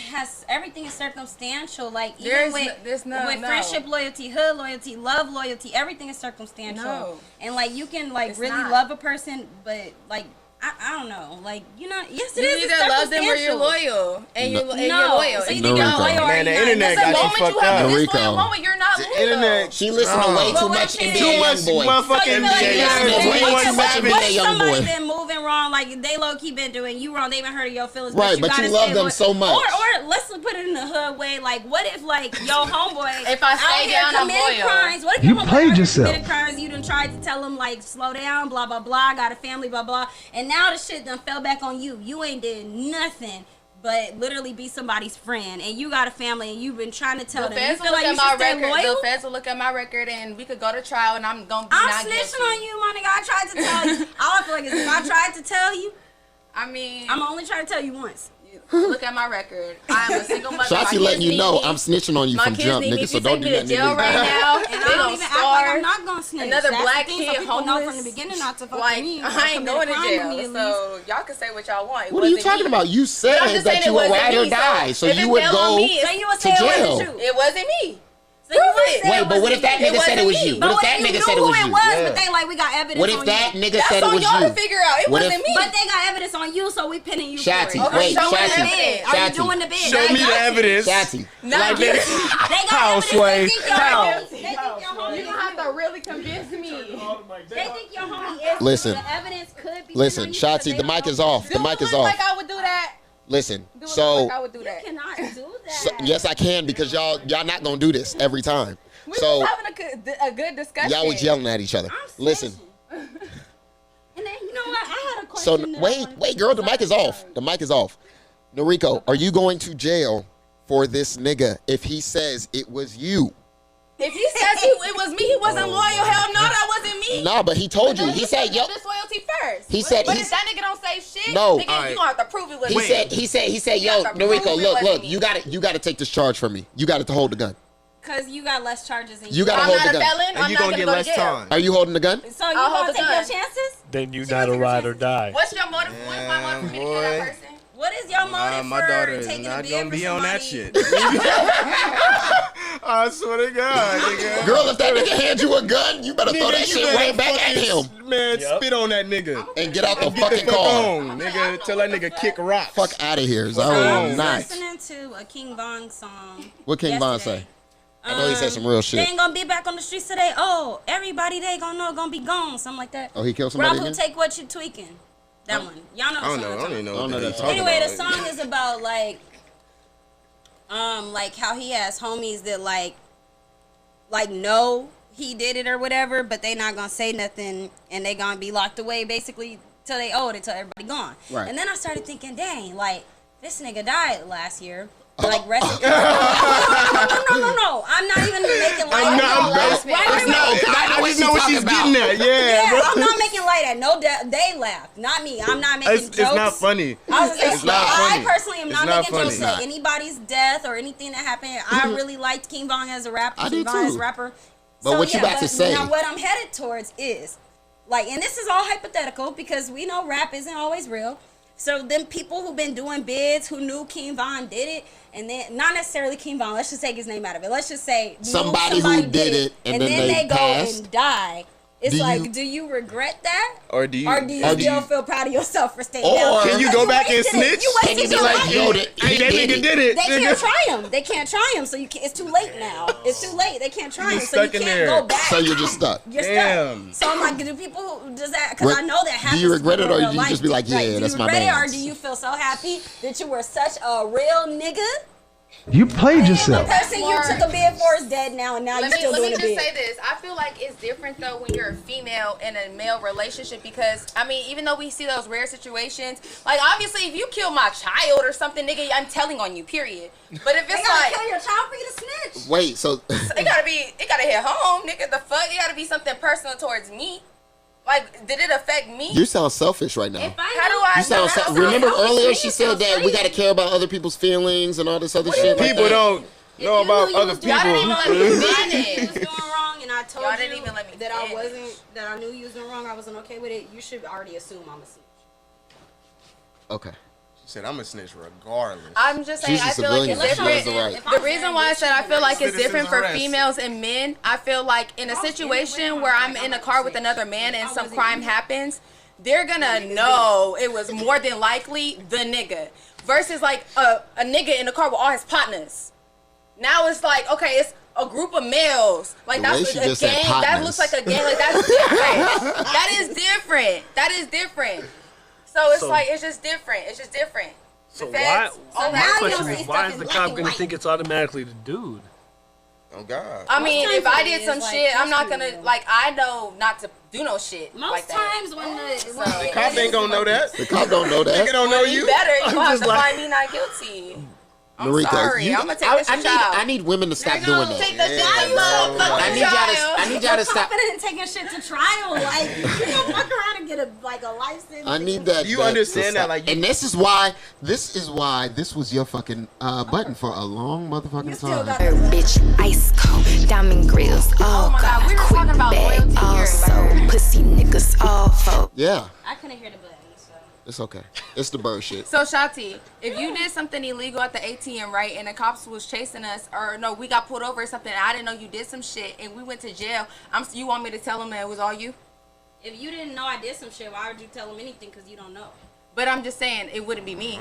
is circumstantial. Like There's even no- there's no- with no. friendship loyalty, hood loyalty, love loyalty, everything is circumstantial. No. And like you can like It's really not. love a person, but like I don't know. Like, you know, yes, it You is. either love them or you're loyal, and you're loyal. So you No, think you're Rico. loyal or Man, the you're not? internet That's got the you moment you fucked have a up. Rico. disloyal moment. You're not The loyal. internet. She listened to way But too what much if it NBA is? much Youngboy. motherfucking So you feel like NBA. it's Way way too too much much. NBA What if somebody Youngboy. been moving wrong, like they low key been doing you wrong, they been hurting your feelings, Right, but gotta you love stay them loyal. so much. Or let's put it in the hood way, like what if like yo homeboy If I out stay here down, I'm committed loyal. crimes? What if You your homeboy played out here yourself. committed crimes? You done tried to tell him like slow down, blah blah blah, got a family, blah blah, and now the shit done fell back on you. You ain't did nothing but literally be somebody's friend, and you got a family, and you've been trying to tell The them. You feds will feel look like at you my should stay record. loyal? The feds will look at my record, and we could go to trial, and I'm gonna be I'm not guilty. snitching on you, my nigga. I tried to tell you. All I feel like is if I tried to tell you, I mean, I'm only trying to tell you once. look at my record. I'm a single mother. Shotzi My letting kids you need know me. I'm snitching on you My from kids jump, need me. nigga. If So you don't take do me to nothing jail right illegal. now, And they I don't gonna even act like I'm starve. not gonna snitch. Another That's black the thing, so kid people know homeless. from the beginning not to fuck Like, with me. I ain't going to jail, So so y'all can say what y'all want. It What are you wasn't talking me. about? You But I'm said just saying that it you would wasn't ride or me, die, so if you it would fell on go me, you would to say it wasn't jail. you. It wasn't me. So you would Prove say it. it Wait, but what if that wasn't nigga you. said it was wasn't you? me. What if But that you nigga knew said it who was it you? was, Yeah. but they like we got evidence What on if that you. nigga That's said it on was y'all you? to figure out. It What wasn't if- me. But they got evidence on you, so we pinning you Shotty, for it. wait, Are you doing Shotty, the bid? Are Shotty. you doing the bid? Show They me the got you. evidence. Shotty. Not Like guilty. They got How, evidence. Sway? They think your How? homie. They think your homie. You don't have to really convince me. They think your homie is. Listen. The evidence could be. Listen, pinning on you, Shotzi, but the they mic don't is know. off. The Do mic it is look off. like I would do that? Listen, Do it look so like I would do that? You cannot do that. yes, I can because y'all not gonna do this every time. We So was having a good discussion. y'all was yelling at each other. I'm Listen, snitching. And then you know what? I had a so question. that I wait, wanted wait, to girl, the ask. mic is off. The mic is off. Noriko, are you going to jail for this nigga if he says it was you? If he says it was me, he wasn't loyal. Hell no, that wasn't me. Nah, but he told you. He said, yo. disloyalty first. He said but he's- if that nigga don't say shit, No. nigga, Alright. you gonna have to prove it was He me. said, yo, You have to Noriko, prove it look, wasn't me. you gotta take this charge from me. You gotta hold the gun. Cause you got less charges than You gotta I'm hold not the a gun. felon. And I'm you not gonna get go to less jail. time. Are you holding the gun? So you I'll hold gonna the take your gun. chances? Then you She not a wants ride to or die. What's your motive? What's my motive for me to kill that boy. person? What is your motive My for daughter is taking a not bid gonna for be on that somebody? shit. I swear to God, nigga. Girl, if that nigga hands you a gun, you better throw Nigga, that you shit better right back at fucking him Man, Yep. spit on that nigga. and get out the Get the fucking fuck car. on, nigga. Tell that nigga kick rocks. Fuck out of here. I on. will I'm not. listening to a King Von song. What King Von yesterday. say? I know he said some real They shit. ain't gonna be back on the streets today. Oh, everybody they gonna know gonna be gone. Something like that. Oh, he killed somebody Rob, who again? take what you tweaking. That one. Y'all know I don't the know. song. I don't even know I don't what know they that talking Anyway, the about. song is about like how he has homies that like know he did it or whatever, but they not gonna say nothing and they gonna be locked away basically till they owe it, till everybody gone. Right. And then I started thinking, dang, like this nigga died last year. Like rest in peace. No. I'm not even making light. I'm not. Right, It's not. I just know what she's getting at. Yeah, Yeah, I'm not making light at no. They laughed, not me. I'm not making It's jokes. not funny. I was gonna say, not I funny. personally am It's not not making jokes funny. at anybody's death or anything that happened. I really liked King Von as a rapper. I King do Von as a too. rapper. But what you about to say? Now what I'm headed towards is, like, and this is all hypothetical because we know rap isn't always real. So then people who've been doing bids who knew King Von did it, and then not necessarily King Von. Let's just take his name out of it. Let's just say knew Somebody who did it, and then they go passed. and die. It's Do like, you- do you regret that? Or do you? Or do you still feel proud of yourself for staying Or- down? Can you Because go back and wasted it. snitch? You Can you wasted be your like, life. yo, Hey, that nigga did it. They nigga. can't try him. They can't try him. So you can, it's too late now. It's too late. They can't try him. just So you stuck in can't there. go back. So you're just stuck. You're Damn. stuck. So I'm like, do people who does that? Because I know that Do happens. you regret to it, people or in do you real just be life. like, yeah, do that's you my regret it, or man's? do you feel so happy that you were such a real nigga? You played And the yourself. person you took a bid for is dead now, and now you're still Let me doing a just bid. say this. I feel like it's different though when you're a female in a male relationship because I mean, even though we see those rare situations, like obviously if you kill my child or something, nigga, I'm telling on you. Period. But if They it's gotta like kill your child for you to snitch. Wait, so it gotta hit home, nigga. The fuck, it gotta be something personal towards me. Like, did it affect me? you sound selfish right now. How do I? You sound. know? Remember earlier she You said sound that we gotta care about other people's feelings and all this other shit. like People that. don't know you knew about you other was doing- Y'all didn't even people. let me If you finish. was doing wrong, and I told Y'all you didn't even let me that I finish. wasn't, that I knew you was doing wrong, I wasn't okay with it. You should already assume I'm a snitch. Okay. She said, "I'm a snitch regardless." I'm just saying, She's a I feel like civilian. it's She has different. the right. The reason why I said I feel like it's Citizens different for arrest. females and men, I feel like in a situation where I'm in a car with another man and some crime happens, they're gonna know it was more than likely the nigga. Versus like a nigga in the car with all his partners. Now it's like, okay, it's a group of males. Like that's a gang. That looks like a gang. Like that's different. That is different. That is different. So it's like it's just different. It's just different. So why? My question is, why is the cop gonna white. think it's automatically the dude? Oh God. I mean, if I did some like, shit, I'm not trust gonna me. like. I know not to do no shit. Most like that. times when The cop ain't gonna know that. The cop don't know that. Nigga don't know You you. better. You gonna have just to like- find me not guilty. I'm Marika, sorry. I'm gonna take this to trial. I need women to stop doing that. Take that shit to I need y'all trial. to. I need y'all to stop. confident in taking shit to trial. Like, you don't fuck around and get a license. I need that. Do you understand that? Like, and this is why this was your fucking button for a long motherfucking time. Her bitch ice cold, diamond grills, all my God, we were talking about loyalty here, also everybody. pussy niggas, all folk. Yeah, I couldn't hear the button, so. it's okay. It's the bird shit. So Shati, if you did something illegal at the ATM, right, and the cops was chasing us, or no, we got pulled over or something, and I didn't know you did some shit, and we went to jail, you want me to tell them that it was all you? If you didn't know I did some shit, why would you tell them anything? Because you don't know. But I'm just saying, it wouldn't be me.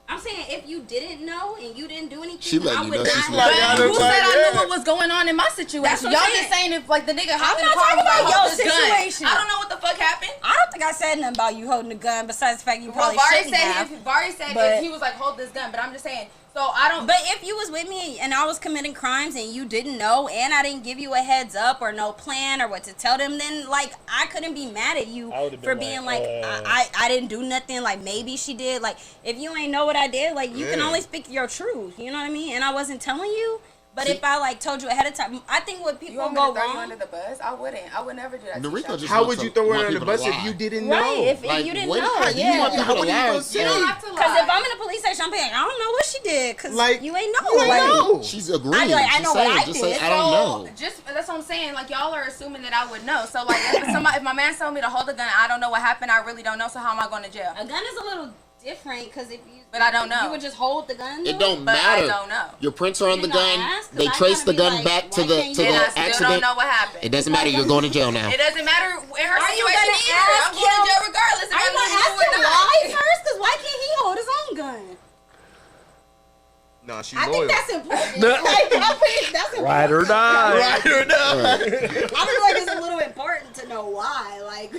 I'm saying if you didn't know and you didn't do anything, She let I you would know not she's know. like, But who said I knew what was going on in my situation? That's what Y'all I'm just saying. saying if like the nigga hopped in not the car talking and was like, about hold your this gun. situation. I don't know what the fuck happened. I don't think I said nothing about you holding a gun besides the fact you Well, probably shouldn't have. Vari said but- if he was like, hold this gun, but I'm just saying. So I don't. But if you was with me and I was committing crimes and you didn't know and I didn't give you a heads up or no plan or what to tell them, then like I couldn't be mad at you I would've for been being like, like I didn't do nothing. Like maybe she did. Like if you ain't know what I did, like you can only speak your truth. You know what I mean? And I wasn't telling you. But if I like told you ahead of time, I think what you people want me to go throw you wrong. under the bus? I wouldn't. I would never do that. to Noriko you. just how wants would to you throw her want under the people to bus if lie. you didn't Right, know? if Like, you didn't what- know, how do you yeah. want people to How would you lie? go say- You don't have to lie. Because if I'm in a police station, I'm like, I don't know what she did, because Like, you ain't know. you ain't like, know. She's agreeing. I'd be like, I She's know what saying, I just did. say, I don't know. Just that's what I'm saying. Like y'all are assuming that I would know. So like if my man told me to hold a gun, I don't know what happened. I really don't know. So how am I going to jail? A gun is a little different because if you. But I don't know. You would just hold the gun. It though? don't But I matter. don't know. Your prints are on the You're not gun. asked, 'cause They I trace gotta the be gun like, back to why the can't to you- And I the still accident. don't know what happened. It doesn't matter. You're going to jail now. It doesn't matter in her Are you situation gonna either. ask I'm going to him- jail regardless. if Are I you know gonna you ask or him not. why first? Because why can't he hold his own gun? Nah, she's I loyal. think that's important. Like, I think that's important. Ride or die. Right or not? Right. I feel like it's a little important to know why. Like,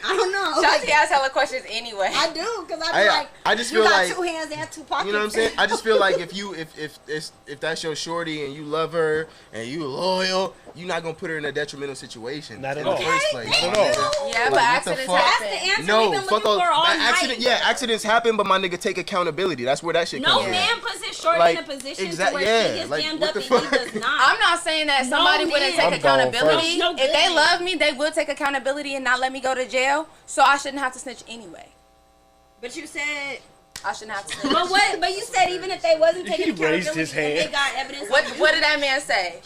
I don't know. Shotzi Like, asks hella questions anyway. I do because I be like, I just you feel got like- two hands and two pockets. You know what I'm saying? I just feel like if that's your shorty and you love her and you loyal, you're not gonna put her in a detrimental situation Not at in all. the first place. Not at all. Yeah, Like, but what the accidents fuck? That's the happen. answer we've No, been fuck looking for all accident. night. Yeah, accidents happen, but my nigga take accountability. That's where that shit No comes in. man puts his shorty Like, in a position exact- to where yeah, she gets like, jammed what up the and fuck? he does not. I'm not saying that somebody No, wouldn't man. take I'm going accountability. first. No If they good. love me, they will take accountability and not let me go to jail. So I shouldn't have to snitch anyway. But you said, I shouldn't have to snitch. but what? But you said even if they wasn't taking He accountability, raised his and they hand. got evidence. What did that man say?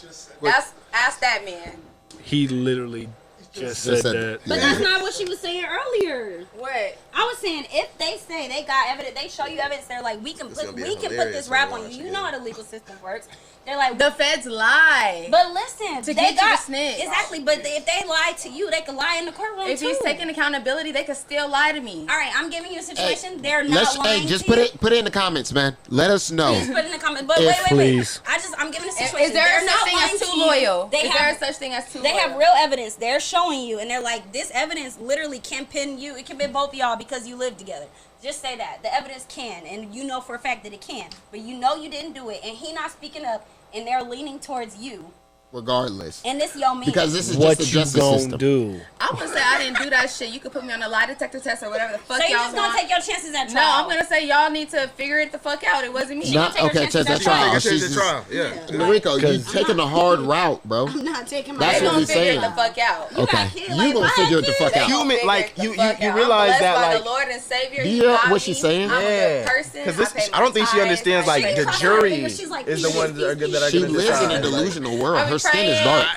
Ask that man. He literally just Just said said- that. But Yeah. that's not what she was saying earlier. What? I was saying if they say they got evidence, they show you evidence. They're like, we can It's put gonna be this hilarious rap to on watch, you. You yeah. know how the legal system works. They're like, The feds lie. but listen, To they get you got to snitch. exactly. But if they lie to you, they could lie in the courtroom If too. he's taking accountability, they could still lie to me. All right, I'm giving you a Hey, situation. They're not lying. hey, just to put you. it in the comments, man. Let us know. Just put it in the comments. But If- wait. please. I'm giving a Is situation. there They're a such not thing lying as to too you. loyal? They Is have, there a such thing as too They loyal? have real evidence. They're showing you, and they're like, this evidence literally can pin you. It can pin both of y'all because you live together. Just say that. The evidence can, and you know for a fact that it can. But you know you didn't do it, and he not speaking up, and they're leaning towards you. Regardless. And this your man. Because this is What just the you justice gonna system. do? I'm gonna say I didn't do that shit. You could put me on a lie detector test or whatever the fuck So you y'all just gonna want. take your chances at No, trial? I'm gonna say y'all need to figure it the fuck out. It wasn't me. Not, take her okay, chances just at that trial. trial. Take her She's to just, trial. Yeah. Noriko, you taking the hard route, bro. I'm not taking my That's They what gonna we figure saying. it the fuck out. You Okay, got kids, you like, gonna if I figure had it the kids, fuck They out. gonna Human- figure like, it the you fuck out. realize I'm blessed that, by like- the Lord and Savior. Do He you hear got what me. she's saying? I'm a Yeah. good person. Because pay I don't think she my understands tithes. like the She's jury she's like, is the ones that are gonna She decide. lives in a Like, delusional world. I be Her skin is praying. dark.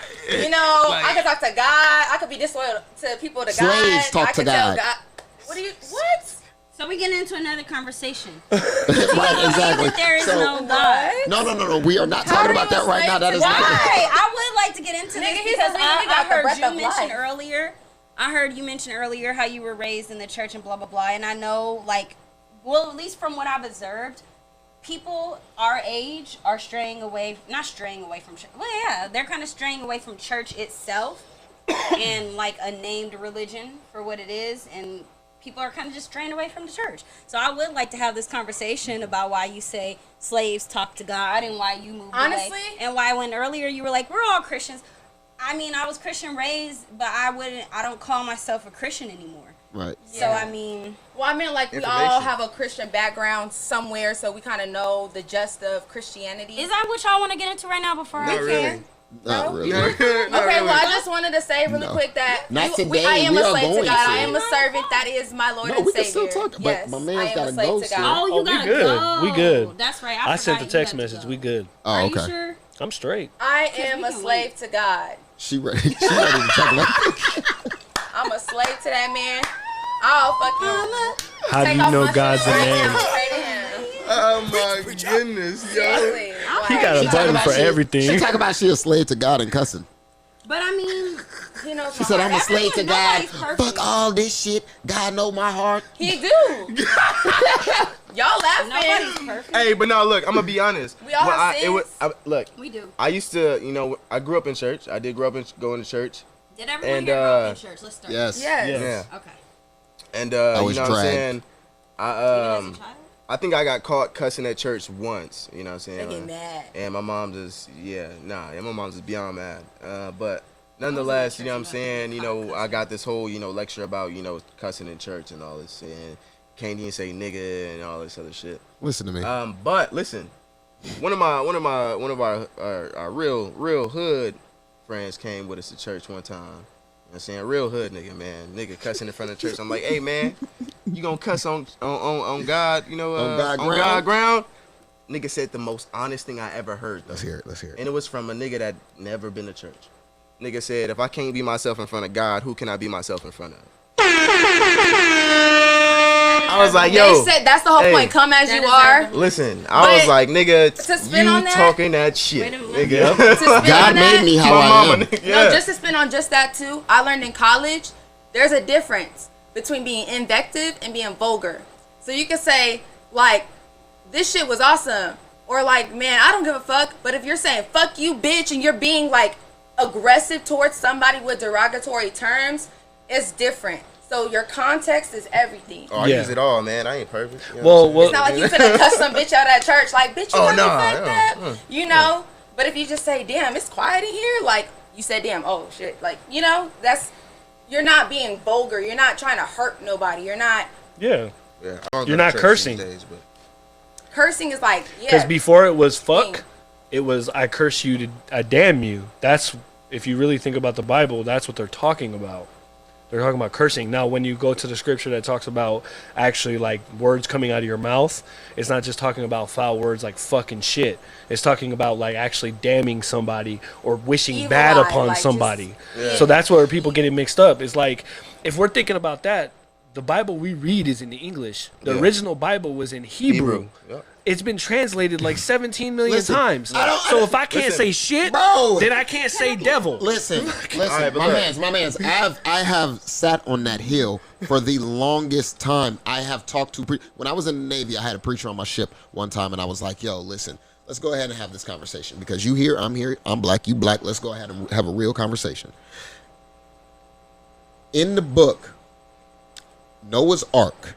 You know, I can talk to God. I could be disloyal to people to God. Slaves talk I to can tell God. What do you? What? So we get into another conversation. Right, exactly. That there is So- no God. No. We are not How talking are about you that right now. That is enslaved not. to Why? I would like to get into Nigga, this he's because a nigga, we got I the heard breath you of mention life. earlier I heard you mention earlier how you were raised in the church and blah blah blah, and I know, like, well, at least from what I've observed, people our age are not straying away from church. Well, yeah, they're kind of straying away from church itself and like a named religion for what it is, and people are kind of just straying away from the church. So I would like to have this conversation about why you say slaves talk to God and why you moved Honestly? away, and why when earlier you were like, we're all Christians. I mean, I was Christian raised, but I don't call myself a Christian anymore. Right. So, I mean... Well, I mean, like, we all have a Christian background somewhere, so we kind of know the gist of Christianity. Is that what y'all want to get into right now before Not I really. can? Not No? really. Okay, well, I just wanted to say really quick that Not I today. am We a are slave to going God. to. I am a servant. That is my Lord No, and we Savior. can still talk, but Yes, my man's I am gotta a slave go to still. God. Oh, you Oh, we gotta good. go. We good. That's right. I sent the forgot text you had to message. go. We good. Oh, Are okay. you sure? I'm straight. I am we a can slave wait. to God. She ready. She ready to talk about I'm a slave to that man. I'll fucking How do take you off know my God's a shirt right man? now and pray to him. Oh my goodness, yo. Seriously. He got a She talking button about for she everything. talk about she a slave to God and cussing. But I mean, He knows She my said, heart. I'm a slave to God. Nobody's perfect. Fuck all this shit. God know my heart. He do. Y'all laughing. nobody's perfect. Hey, but no, look, I'm gonna be honest. We all have Look, We do. I used to, I grew up in church. I did grow up going to church. Did everyone And, here grow up in church? Let's start. Yes. Yes. Yeah. Okay. And I you was know what I'm dragged. saying? As a child? I think I got caught cussing at church once. You know what I'm saying? They get mad. And my mom just, my mom's just beyond mad. But nonetheless, you know what I'm saying? I got this whole, lecture about, cussing in church and all this, and can't even say nigga and all this other shit. Listen to me. But listen, one of our real hood friends came with us to church one time. You know what I'm saying? Real hood nigga, man. Nigga cussing in front of church. I'm like, hey man, you gonna cuss on God, on God ground? Nigga said the most honest thing I ever heard. Though. Let's hear it. And it was from a nigga that never been to church. Nigga said, if I can't be myself in front of God, who can I be myself in front of? I was like, yo. They said that's the whole point. Come as you are. Listen, I was like, nigga, to spin you on that- talking that shit. Wait a minute. Nigga. To spin God on that, made me how My I mama, am. nigga. No, just to spin on just that too. I learned in college, there's a difference between being invective and being vulgar. So you can say like, this shit was awesome, or like, man, I don't give a fuck. But if you're saying fuck you, bitch, and you're being like aggressive towards somebody with derogatory terms, it's different. So your context is everything. Oh, I Yeah. use it all, man. I ain't perfect. You know what I'm Well, It's not like you finna cuss some bitch out at church, like, bitch, you Oh, really no, fucked yeah, up. You know? But if you just say, damn, it's quiet in here, like, you said, damn, oh, shit. Like, you're not being vulgar. You're not trying to hurt nobody. You're not, Yeah. Yeah, I don't You're go to not church cursing. these days, but cursing is like, Because yeah. before it was fuck, it was I curse you I damn you. That's, if you really think about the Bible, that's what they're talking about. They're talking about cursing. Now, when you go to the scripture that talks about actually like words coming out of your mouth, it's not just talking about foul words like fucking shit. It's talking about like actually damning somebody or wishing Evil bad eye, upon like, somebody. just- So that's where people get it mixed up. It's like, if we're thinking about that, the Bible we read is in English. The Yeah. original Bible was in Hebrew. Yep. It's been translated like 17 million Listen, times. I don't- So if I can't listen, say shit, bro. then I can't say devil. Listen, right, but my look. man's. I have sat on that hill for the longest time. I have talked to when I was in the Navy. I had a preacher on my ship one time, and I was like, "Yo, listen, let's go ahead and have this conversation because you here, I'm black, you black. Let's go ahead and have a real conversation." In the book, Noah's Ark.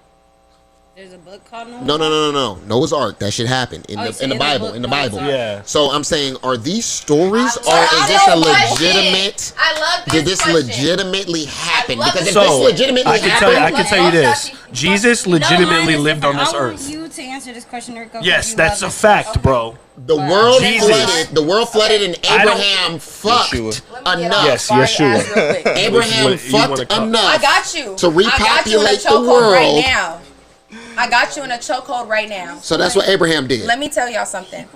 There's a book called No. Noah's Ark. That shit happened in Oh, you the said in the in the Bible. book, In the Noah's Bible. Ark. Yeah. So I'm saying, are these stories, or I is this a love this legitimate? question. I love this Did this question. legitimately happen? I love Because if this this So legitimately I can happened, tell you this: Jesus legitimately lived on this I want earth. you to answer this question, Rico. Yes, that's a fact, bro. the world Jesus. flooded. The world flooded, and I don't- Abraham fucked Yeshua. Let me get off enough. Yes, sorry, Yeshua. ass real quick. Abraham What you wanna fucked call- enough. I got you. To repopulate I got you in a the chokehold world. right now. I got you in a chokehold right now. So that's what Abraham did. Let me tell y'all something.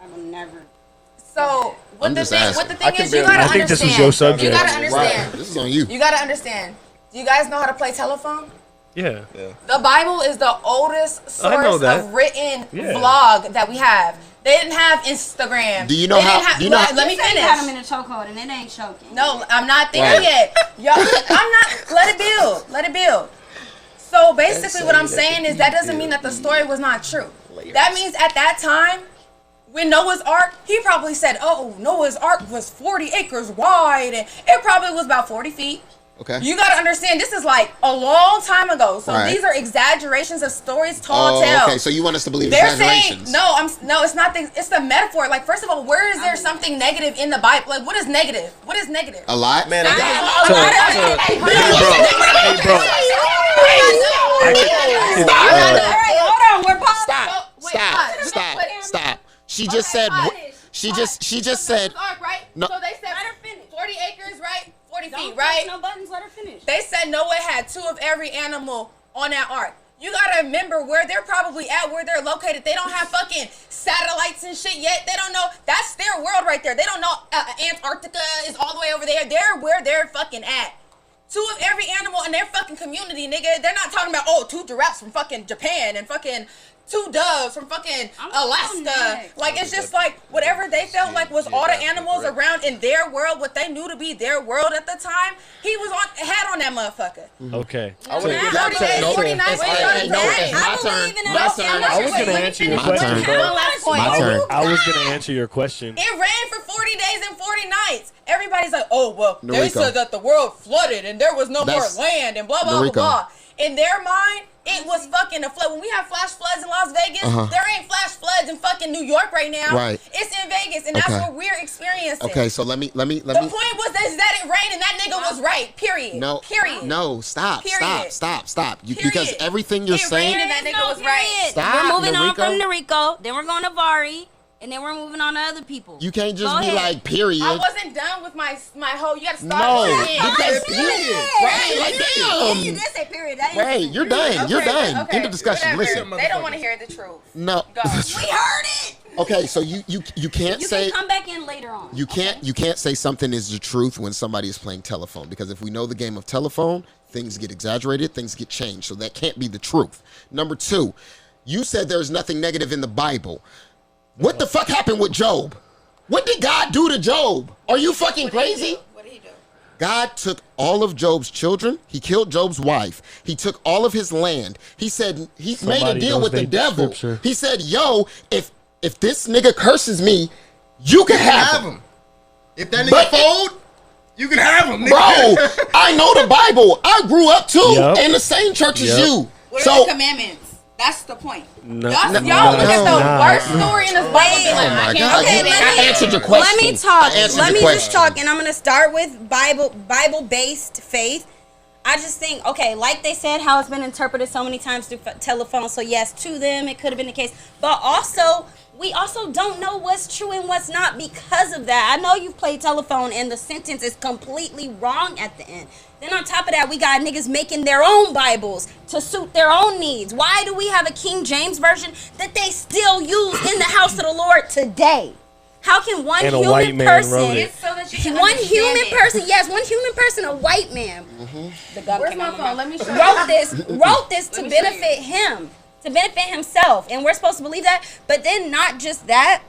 I will never. So what I'm the just thing asking. is, can you barely- gotta I think this understand. was your subject. You gotta Right. understand. This is on you. You gotta understand. Do you guys know how to play telephone? Yeah. The Bible is the oldest I know source that. of written Yeah. vlog that we have. They didn't have Instagram. Do you know how? Do you know? Let me finish. Had them in a chokehold and it ain't choking. No, I'm not there yet. Y'all, I'm not. Let it build. Let it build. So basically, what I'm saying is that doesn't mean that the story was not true. That means at that time, when Noah's Ark, he probably said, "Oh, Noah's Ark was 40 acres wide, and it probably was about 40 feet." Okay. You gotta understand, this is like a long time ago. So these are exaggerations of stories tall tale. Okay, so you want us to believe They're exaggerations? saying no, it's not. It's the metaphor. Like, first of all, where is there something negative in the Bible? Like, what is negative? What is negative? A lot, man. Hey, bro. Hold on, we're paused. Stop. She just said. She just said. No. So they said 40 acres, right? 40 feet, Don't right? press no buttons, let her finish. They said Noah had 2 of every animal on that ark. You gotta remember where they're probably at, where they're located. They don't have fucking satellites and shit yet. They don't know. That's their world right there. They don't know Antarctica is all the way over there. They're where they're fucking at. 2 of every animal in their fucking community, nigga. They're not talking about, 2 giraffes from fucking Japan and fucking 2 doves from fucking Alaska. Like, it's just like whatever they felt like was all the animals around in their world, what they knew to be their world at the time. He was on that motherfucker. Okay. I would have 40 days, 40 nights. I was gonna answer your question. One last point. I was gonna answer your question. It rained for 40 days and 40 nights. Everybody's like, oh, well, they Noriko. said that the world flooded and there was no more That's- land and blah, blah, Noriko. blah, blah. In their mind, it was fucking a flood. When we have flash floods in Las Vegas, there ain't flash floods in fucking New York right now. Right. It's in Vegas, and that's what we're experiencing. Okay, so let me. The point was that it rained and that nigga was right. Period. No. Period. No. Stop. Period. Stop. Period. Because everything you're It saying. rained and that nigga was right. Stop, We're moving on Noriko. from Noriko, then we're going to Vari, and then we're moving on to other people. You can't just Go be ahead. like, period. I wasn't done with my whole. You gotta start. No, again. because period. Right, like You damn. did say period. That Right, you're done. You're done. Okay, End of discussion. whatever. Listen. They don't want to hear the truth. No. Go. We heard it. Okay, so you can't You say can come back in later on. you can't say something is the truth when somebody is playing telephone, because if we know the game of telephone, things get exaggerated, things get changed. So that can't be the truth. Number 2, you said there's nothing negative in the Bible. What the fuck happened with Job? What did God do to Job? Are you fucking crazy? What did he do? God took all of Job's children. He killed Job's wife. He took all of his land. He said he made a deal with the devil. Scripture. He said, yo, if this nigga curses me, you can have him. If that nigga But- fold, you can have him, nigga. Bro, I know the Bible. I grew up too Yep. in the same church as Yep. you. What are So the commandments? That's the point. No, Y'all no, look at the no. worst story in this Bible. Wait. Be like, oh my I God, can't Okay, believe let it. I answered your question. Let me talk. I answered Let your me question. just talk, and I'm gonna start with Bible-based faith. I just think, okay, like they said, how it's been interpreted so many times through telephone. So yes, to them it could have been the case, but also we also don't know what's true and what's not because of that. I know you've played telephone, and the sentence is completely wrong at the end. Then on top of that, we got niggas making their own Bibles to suit their own needs. Why do we have a King James version that they still use in the house of the Lord today? How can one And a human white man person, wrote it. It's so that you can one understand human it. person, yes, one human person, a white man, the gun Where's came my out phone? my Let me show mouth, you. wrote this to Let me show benefit him, to benefit himself, and we're supposed to believe that. But then not just that.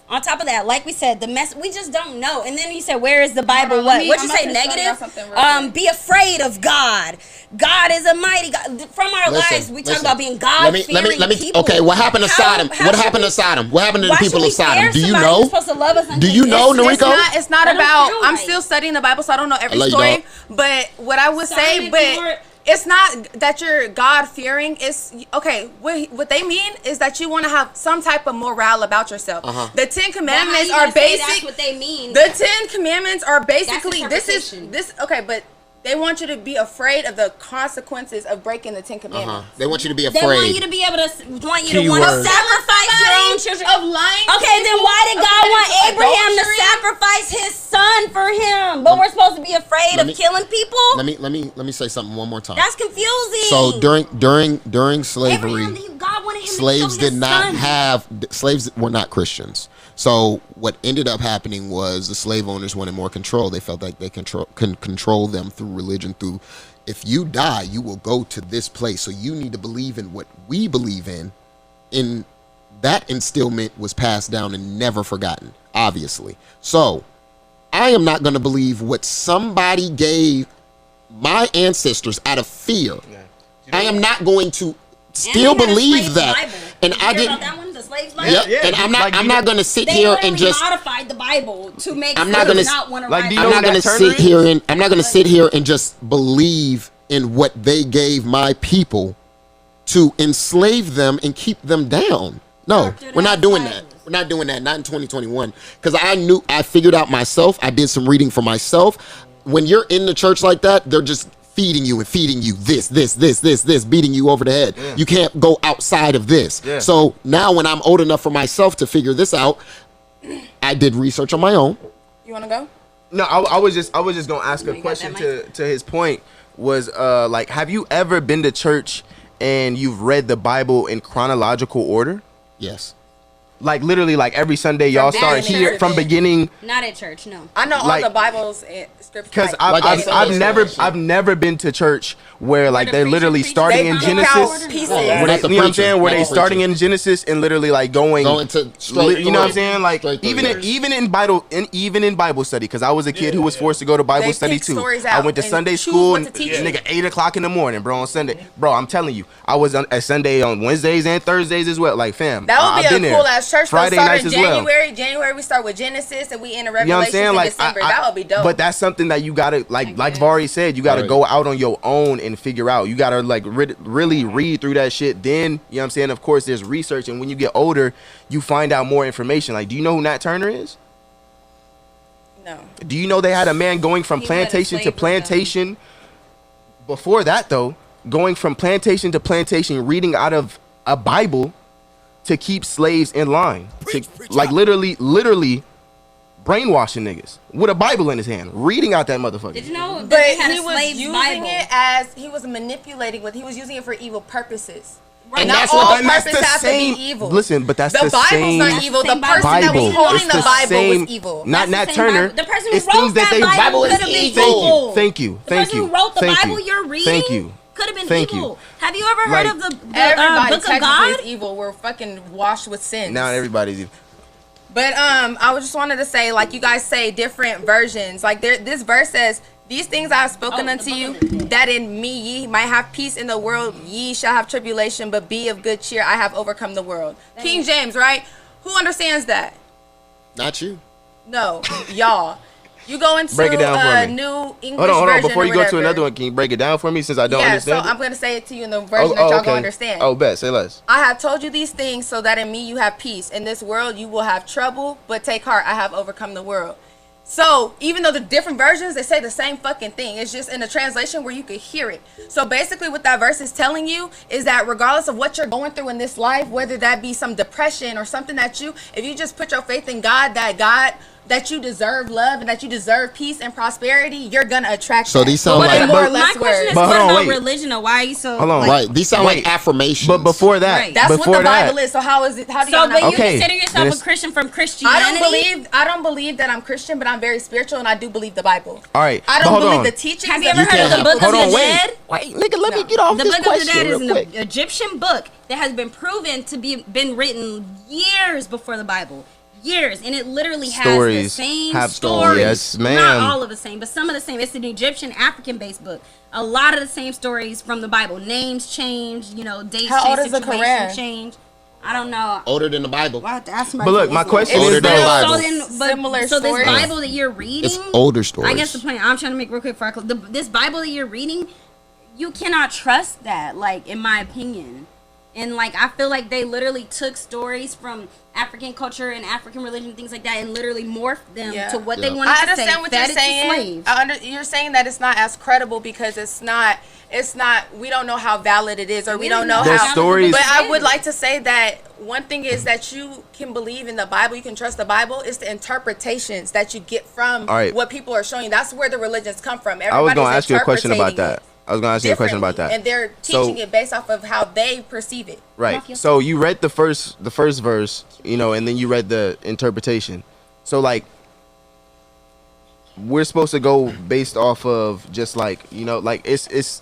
On top of that, like we said, the mess, we just don't know. And then you said, where is the Bible? Hold on, What'd I'm you about say? to show y'all Negative? something real quick. Be afraid of God. God is a mighty God. From our lives, we talk about being God-fearing people. Okay, what happened to Sodom? How What should happened we- to Sodom? What happened to the Why people should we of Sodom? fear Do you somebody know? who's supposed to love us Do you know, Noriko? It's not That don't about. feel I'm right. still studying the Bible, so I don't know every I know you story. But what I would say, Simon, but Lord. it's not that you're God fearing. It's okay. What they mean is that you want to have some type of morale about yourself. The 10 Commandments are basic. That's what they mean. The 10 Commandments are basically interpretation. Okay, but they want you to be afraid of the consequences of breaking the 10 Commandments. They want you to be They want you afraid. to be able to want you Key to want to word. sacrifice your own children. Of lying. to Okay, then people, why did of God want committing Abraham to adultery? sacrifice his son for him? But we're supposed to be afraid Let of me- killing people? Let me say something one more time. That's confusing. So during slavery, Abraham, God wanted him slaves to kill did his not son. have slaves were not Christians. So what ended up happening was the slave owners wanted more control. They felt like they can control them through religion. Through, if you die, you will go to this place. So you need to believe in what we believe in that instillment was passed down and never forgotten, obviously. So I am not going to believe what somebody gave my ancestors out of fear. I am not going to still believe that. Bible. And I didn't. That one, the slaves Bible? Yep. And I'm not going to sit here and just modified the Bible to make I'm not gonna want to like, write. do you I'm know not going to sit here and I'm not going to sit here and just believe in what they gave my people to enslave them and keep them down. No, we're not doing that. We're not doing that. Not in 2021. Because I figured out myself. I did some reading for myself. When you're in the church like that, they're just feeding you this, beating you over the head. Yeah. You can't go outside of this. Yeah. So now when I'm old enough for myself to figure this out, I did research on my own. You want to go? No, I was just gonna ask a question to his point. Was like, have you ever been to church and you've read the Bible in chronological order? Yes. Like literally, like every Sunday, y'all start here from beginning. Not at church, no. I know all the Bibles and scriptures. Because I've never been to church where like they're literally starting in Genesis. Pieces. You know what I'm saying? Where they starting in Genesis and literally like going to straight. You know what I'm saying? Like even in Bible study. Because I was a kid who was forced to go to Bible study too. I went to Sunday school and nigga 8 o'clock in the morning, bro, on Sunday. Bro, I'm telling you, I was on a Sunday on Wednesdays and Thursdays as well. Like fam, that would be a cool ass church. Friday nights as well. January we start with Genesis and we end in Revelation. You know what I'm saying? In like December. That would be dope. But that's something that you gotta like Vari said, you gotta go out on your own and figure out. You gotta like really read through that shit. Then, you know what I'm saying? Of course, there's research, and when you get older, you find out more information. Like, do you know who Nat Turner is? No. Do you know they had a man going from plantation to plantation? Before that, though, going from plantation to plantation, reading out of a Bible to keep slaves in line, like literally brainwashing niggas with a Bible in his hand, reading out that motherfucker. Did you know that But they had he a was slave's using Bible? it as he was manipulating he was using it for evil purposes. And not that's all what- purpose has to be evil. Listen, but that's the Bible's same. not evil. The Same person Bible. that was holding It's the Bible same, was evil. Not That's Nat the same Turner. Bible. The person who It's wrote things that that they Bible is could have been evil. evil. Thank you. The person who wrote the Bible you're reading Thank you. could have been Thank evil. you. Have you ever heard of the Everybody Book of technically God? is evil. We're fucking washed with sin. Not everybody's evil. But I just wanted to say, like you guys say, different versions. Like this verse says, "These things I have spoken unto you, that in me ye might have peace in the world. Ye shall have tribulation, but be of good cheer. I have overcome the world." King James, right? Who understands that? Not you. No, y'all. You go into Break it down for me. New English Hold on. version Before or you go to whatever. another one, can you break it down for me since I don't Yeah, understand? so I'm gonna say it to you in the version that y'all gonna understand. Oh, bet. Say less. I have told you these things so that in me you have peace. In this world you will have trouble, but take heart, I have overcome the world. So even though the different versions, they say the same fucking thing. It's just in a translation where you could hear it. So basically what that verse is telling you is that regardless of what you're going through in this life, whether that be some depression or something if you just put your faith in God, that you deserve love and that you deserve peace and prosperity, you're gonna attract So that. these sound like more or My less question is But hold what on, about wait. religion or why are you so Hold on. right. These sound Wait. like affirmations. But before that, Right. That's before what the that, Bible is. So how is it? How do So y'all but not? you Okay, consider then yourself it's- a Christian from Christianity? I don't believe that I'm Christian, but I'm very spiritual and I do believe the Bible. All right, I but don't hold believe on. the teachings. Have you that ever heard of the can't Book have- of hold the on, Dead? Wait, nigga, let me No. get off The this Book of the question Dead real is quick. an Egyptian book that has been proven to been written years before the Bible. Years, and it literally has Stories. the same Have stories. stories. Yes, ma'am. Not all of the same, but some of the same. It's an Egyptian, African-based book. A lot of the same stories from the Bible. Names change, dates How change, old is the situations Quran? change. I don't know. Older than the Bible. Wow, that's my. But look, my question Older is than the though. Bible. Similar so this stories? Bible that you're reading, It's older stories. I guess the point I'm trying to make real quick for this Bible that you're reading, you cannot trust that. Like, in my opinion. And like I feel like they literally took stories from African culture and African religion, things like that, and literally morphed them to what they wanted I to say. understand what Fed you're it to saying. slaves. You're saying that it's not as credible because it's not. We don't know how valid it is, or we don't know There's how. stories- But I would like to say that one thing is that you can believe in the Bible. You can trust the Bible. It's the interpretations that you get from All right. what people are showing you. That's where the religions come from. I was gonna Everybody's ask you a question about interpreting that. I was gonna ask you a question about differently, that. and they're So- teaching it based off of how they perceive it. Right. So you read the first verse, and then you read the interpretation. So like we're supposed to go based off of just like, like it's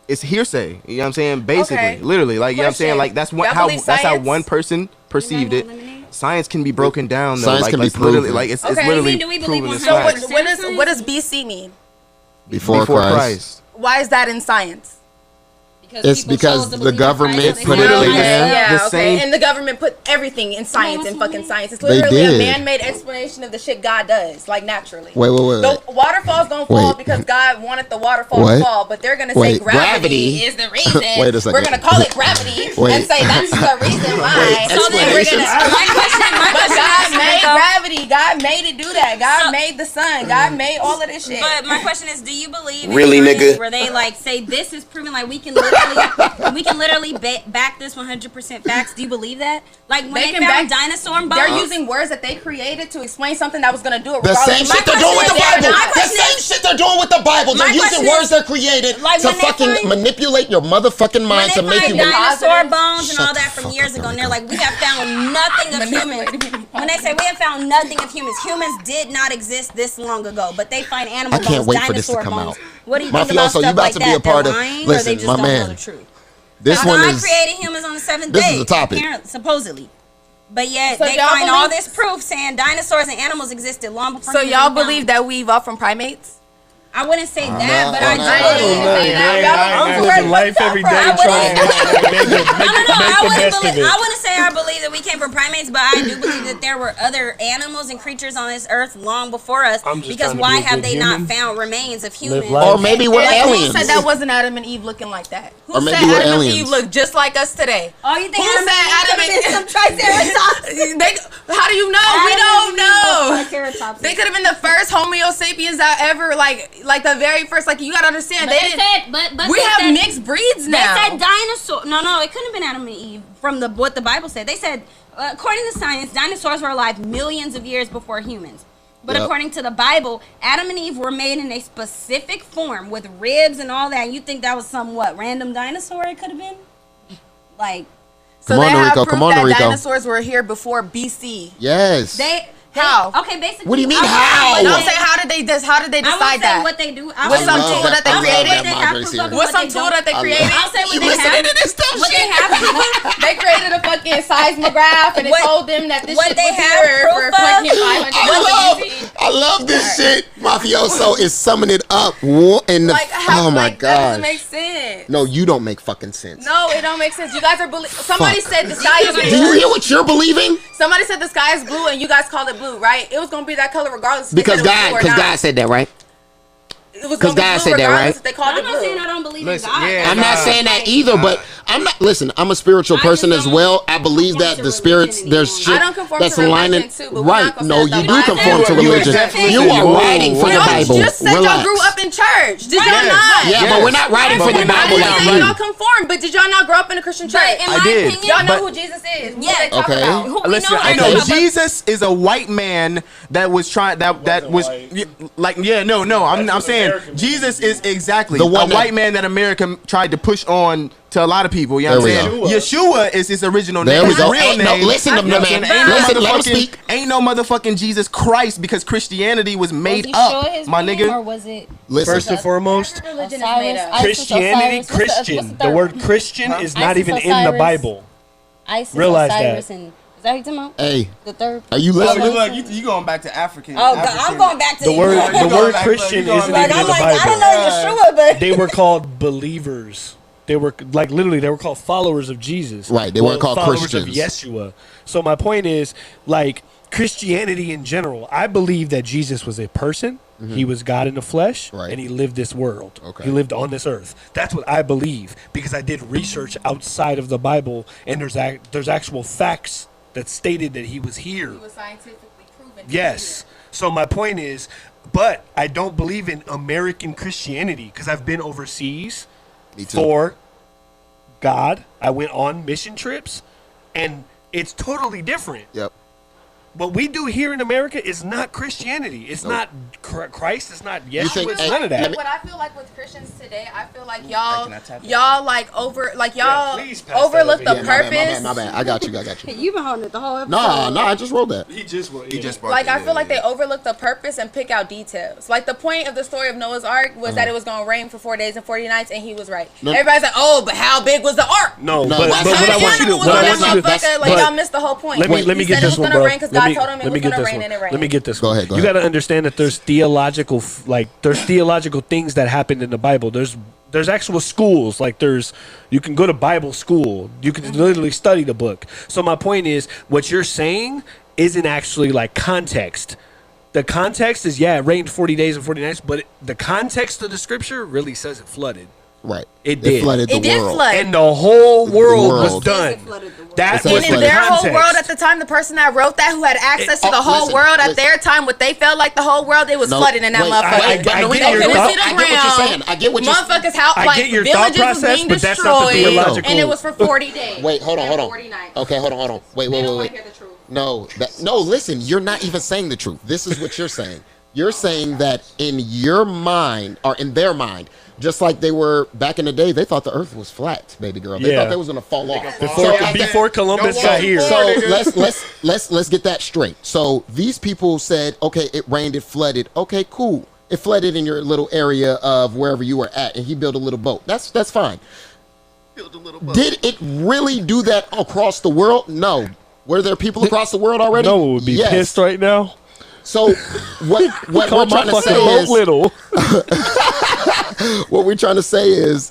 it's hearsay. You know what I'm saying? Basically, Okay. literally, like you know what I'm saying. Like that's Y'all how believe that's how science? one person perceived it. Science can be broken down though. Science Like can be it's literally proven. like it's Okay. literally Do we believe proven in 100%? So science. what does BC mean? Before Christ. Why is that in science? It's because the government put it Literally in there. Yeah, the okay. same- And the government put everything in science and fucking science. It's They literally a did. man-made explanation of the shit God does, like naturally. Wait. The waterfall's gonna fall Wait. because God wanted the waterfall What? to fall, but they're gonna say Wait, gravity gravity? is the reason. Wait a second. We're gonna call it gravity Wait. and say that's the reason why. Wait, So then we're gonna. explanations? But God made gravity. God made it do that. God made the sun. God made all of this shit. But my question is, do you believe Really, in science nigga? where they like say this is proven, like we can literally back this 100% facts? Do you believe that? Like when they can found back- dinosaur bones, They're using words that they created to explain something that was gonna do it. The same regardless. shit they're doing with the question is- Bible. my The question same is- shit they're doing with the Bible. They're My using question words is, they're created like, to when they fucking find- manipulate your motherfucking mind to when make they you find dinosaur Positive. bones and Shut all the that from fuck years up, ago, and Erica. they're like, we have found nothing of humans. When they say we have found nothing of humans, humans did not exist this long ago, but they find animal I can't bones, wait for this to dinosaur come bones. out. What do you think about Mafioso, stuff you about like to be that? a part They're of. lying, or Listen, they just my don't man. know the truth. This one God is. created humans on the seventh This day. is the topic. Apparently, supposedly. But yet So they y'all find all believe- this proof saying dinosaurs and animals existed long before. So humans y'all were found. believe that we evolved from primates? I wouldn't say that, but I do I believe didn't that. say that. I'm Y'all living life every day I trying to make No, the I best of it. wouldn't say I believe that we came from primates, but I do believe that there were other animals and creatures on this earth long before us. I'm just Because trying to why be a have good they human. not found remains of humans? life. Or maybe we're Like, aliens. who said that wasn't Adam and Eve looking like that? Who Or said maybe we're Adam aliens. and Eve look just like us today? Oh, you think Who Adam said and Eve Adam could've and been some triceratops? How do you know? We don't know. Triceratops. They could have been the first Homo sapiens that ever like the very first. Like you gotta understand, But they they didn't. said, but We they have said- mixed breeds They now. said dinosaur. No, it couldn't have been Adam and Eve from what the Bible said. They said, according to science, dinosaurs were alive millions of years before humans. But Yep. according to the Bible, Adam and Eve were made in a specific form with ribs and all that. And you think that was some random dinosaur? It could have been, like So Come on, they have Noriko, proof come on, that Noriko. dinosaurs were here before BC. Yes. How? Okay, basically. What do you mean, I how? won't No, say- say how did they I won't decide say that? what they do. What's some tool that they I love created? that They have Marjorie's proof of here. What's some what tool they that they I love created? I'll say what You they listening have. to this dumb What shit? they have. They created a fucking seismograph and it What- told them that this what shit they was have here for proof of? fucking 500 years. I love this shit. Mafioso is summing it up. And Like, how, oh my like, that doesn't god. make sense. No, you don't make fucking sense. No, it don't make sense. You guys are somebody Fuck. said the sky is Do you blue. hear what you're believing? Somebody said the sky is blue and you guys called it blue, right? It was gonna be that color regardless. if they Because said it was blue God, or because not. God said that, right? It was 'cause gonna be God blue said that, regardless right? if they called I'm it not saying blue. I don't believe Listen, in God. yeah, I'm not saying that either, but I'm not. Listen, I'm a spiritual I person just as don't well. I believe conform that to the spirits, religion there's anymore. shit I don't conform that's to religion aligning. too, but we're Right? not gonna No, say you that do the conform Bible- to You religion. exactly You are whoa, writing for the whoa. Bible. Just said y'all Relax. grew up in church. Did y'all Yes. not? Yeah, but we're not writing for the But Bible we're like not I you. didn't say y'all conform, but did y'all not grow up in a Christian church? But in I my did. opinion, Y'all know But- who Jesus is. What Yeah. they talk Okay. about? we Listen, know I who know they're talking Jesus is a white man that was trying that was like no. I'm saying Jesus is exactly The one a that- white man that America tried to push on to a lot of people. You know what I'm There we saying? Yeshua is his original There name. we His go. real Hey, no, name. listen to You know the what I'm man. saying? Listen, let him speak. Ain't no motherfucking Jesus Christ because Christianity was made Was up, he sure his my name, nigga. or was it Listen. First and foremost, Religion is made up. Christianity, Christian. The word Christian is not even in the Bible. Isis, Realize Osiris, that. and is that what you're talking about? Hey, The third. are you listening? You going back to African? Oh, God, I'm going back to The word, you the going word back, Christian you going isn't back. even in I'm the like, I don't Bible. know Yeshua, but They were called believers. They were like literally they were called followers of Jesus. Right, they weren't called followers Christians. of Yeshua. So my point is, like Christianity in general, I believe that Jesus was a person. He was God in the flesh, Right. and he lived this world. Okay. He lived on this earth. That's what I believe because I did research outside of the Bible, and there's actual facts that stated that he was here. It was scientifically proven. Yes. So my point is, but I don't believe in American Christianity because I've been overseas Me too. for God. I went on mission trips, and it's totally different. Yep. what we do here in America is not Christianity. It's not Christ. It's not Yeshua. It's none of that. What I feel like with Christians today, I feel like Can I tap y'all like y'all please pass that overlook over the here. purpose. My bad. I got you. You've been holding it the whole episode. No, I just rolled that. He just brought Like I feel like they overlook the purpose and pick out details. Like the point of the story of Noah's Ark was that it was gonna rain for 4 days and 40 nights, and he was right. No. Everybody's like, oh, but how big was the ark? No, No, but that's what I want you to, like y'all missed the whole point. let me He get said this it was one, gonna bro. rain 'cause God told him it was gonna rain, and it rained. Let me get this Go one. ahead, go You ahead. got to understand that there's theological things that happened in the Bible. There's actual schools. Like you can go to Bible school. You can literally study the book. So my point is, what you're saying isn't actually like context. The context is, it rained 40 days and 40 nights, but the context of the scripture really says it flooded. Right. It did. flooded the It did world. flood. And the whole world was world. done. That It was said And in the their whole context. world at the time, the person that wrote that, who had access to the whole listen, world at listen. their time, what they felt like the whole world, it was No, flooding in that wait, motherfucker. I but get Narita, your couldn't thought. see the I get what you're ground. saying. I get what you're saying. Motherfuckers, how I like get your villages thought was process, being but that's not the destroyed, theological- and it was for 40 days. Wait, hold on. and 40 nights. Okay, hold on. Wait. They don't want to hear the truth. No, listen, you're not even saying the truth. This is what you're saying. You're saying that in your mind, or in their mind, just like they were back in the day, they thought the earth was flat, baby girl. They thought they was gonna fall off. Before Columbus got here. So let's get that straight. So these people said, okay, it rained, it flooded. Okay, cool. It flooded in your little area of wherever you were at, and he built a little boat. That's fine. Build a little boat. Did it really do that across the world? No. Were there people across the world already? No, would be pissed right now. So what we're trying to say is, little. what we're trying to say is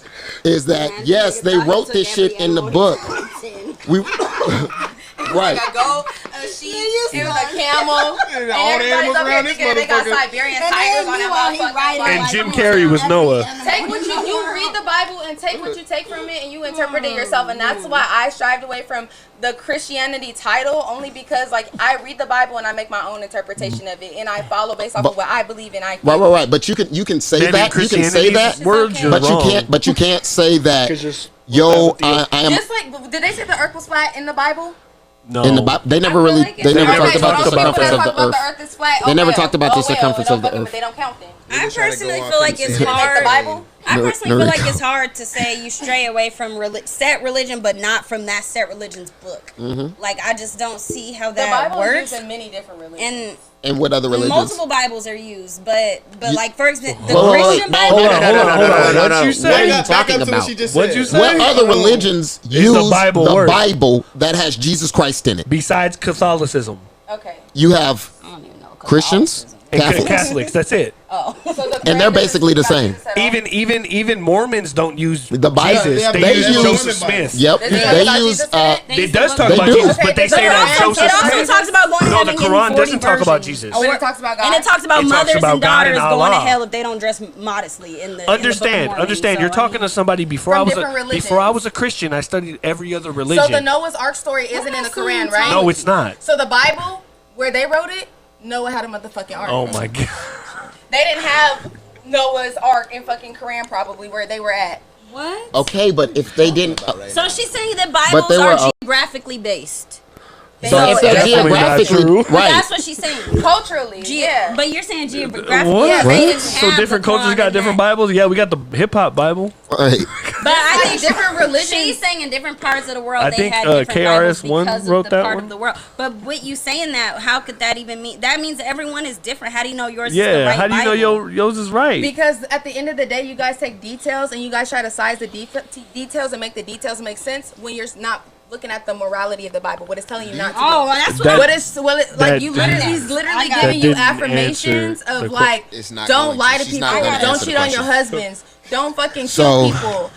that yes, they wrote this shit in the book. We right. Like a goat, a sheep, it was a camel, and all the animals around this they got motherfucker. Siberian tigers on that motherfucker. And Jim Carrey was Noah. Take what you read the Bible and take what you take from it and you interpret it yourself, and that's why I strived away from the Christianity title, only because like I read the Bible and I make my own interpretation of it and I follow based off of what I believe and I think. Right. But you can say Maybe that. You can say that. Words you're But wrong. you can't say that. 'Cause you're- Yo, I am. Just like, did they say the earth was flat in the Bible? No. In the Bible, they never I feel really, like it's they never okay, talked about so the those people circumference that of talk the about earth. the earth is flat, They never talked about the well, circumference it of the don't fuck earth. with- They don't count then. I personally feel like it's Did they make the Bible? I personally feel like Narita. it's hard to say you stray away from set religion, but not from that set religion's book. Like I just don't see how The that Bible is works. used in many different religions. And what other religions? Multiple Bibles are used, but like for example, the Hold on, Christian Bible. Hold on. What'd you say? What are you talking about? What'd you say? What other religions use the Bible word. Bible that has Jesus Christ in it? Besides Catholicism Okay. You have I don't even know. Christians, and Catholics, Catholics, that's it. and they're basically the same. Even Mormons don't use The Bible. Jesus. They They use use- Joseph Smith. Yep, Does it they talk about use. Jesus in it? It does talk They about do. Jesus, but they Okay, say but that it Joseph It also Smith. talks about going to No, heaven the and getting Quran 40 doesn't talk about virgins. Jesus. But it talks about God. And it talks about It talks mothers about and God and daughters going to Allah. hell if they don't dress modestly in the Understand. You're talking to somebody before From I was different religions. before I was a Christian. I studied every other religion. So the Noah's Ark story isn't in the Quran, right? No, it's not. So the Bible, where they wrote it, Noah had a motherfucking ark. Oh my god. They didn't have Noah's Ark in fucking Quran probably where they were at. What? Okay, but if they didn't, So she's saying that Bibles they were, are geographically based. So if it's they're definitely not geographically true. But right, that's what she's saying. Culturally, yeah. But you're saying geographically. What? Yeah, they didn't So have different the cultures Quran got and different that. Bibles. Yeah, we got the hip hop Bible. right. But I Like think different religions. she's saying in different parts of the world I they think, had different Bibles KRS-One because wrote of the that part one. of the world. But with you saying that, how could that even mean? That means everyone is different. How do you know yours is the Yeah. right How do you know Bible? yours is right? Because at the end of the day, you guys take details and you guys try to size the details and make the details make sense when you're not looking at the morality of the Bible, what it's telling you not to do. Oh, well, that's what That- What is like that you didn't- literally he's literally I got giving it. you That didn't affirmations answer of the like It's not don't going lie to. to She's people, not gonna don't answer the cheat on your question. husbands, don't fucking So- shoot people.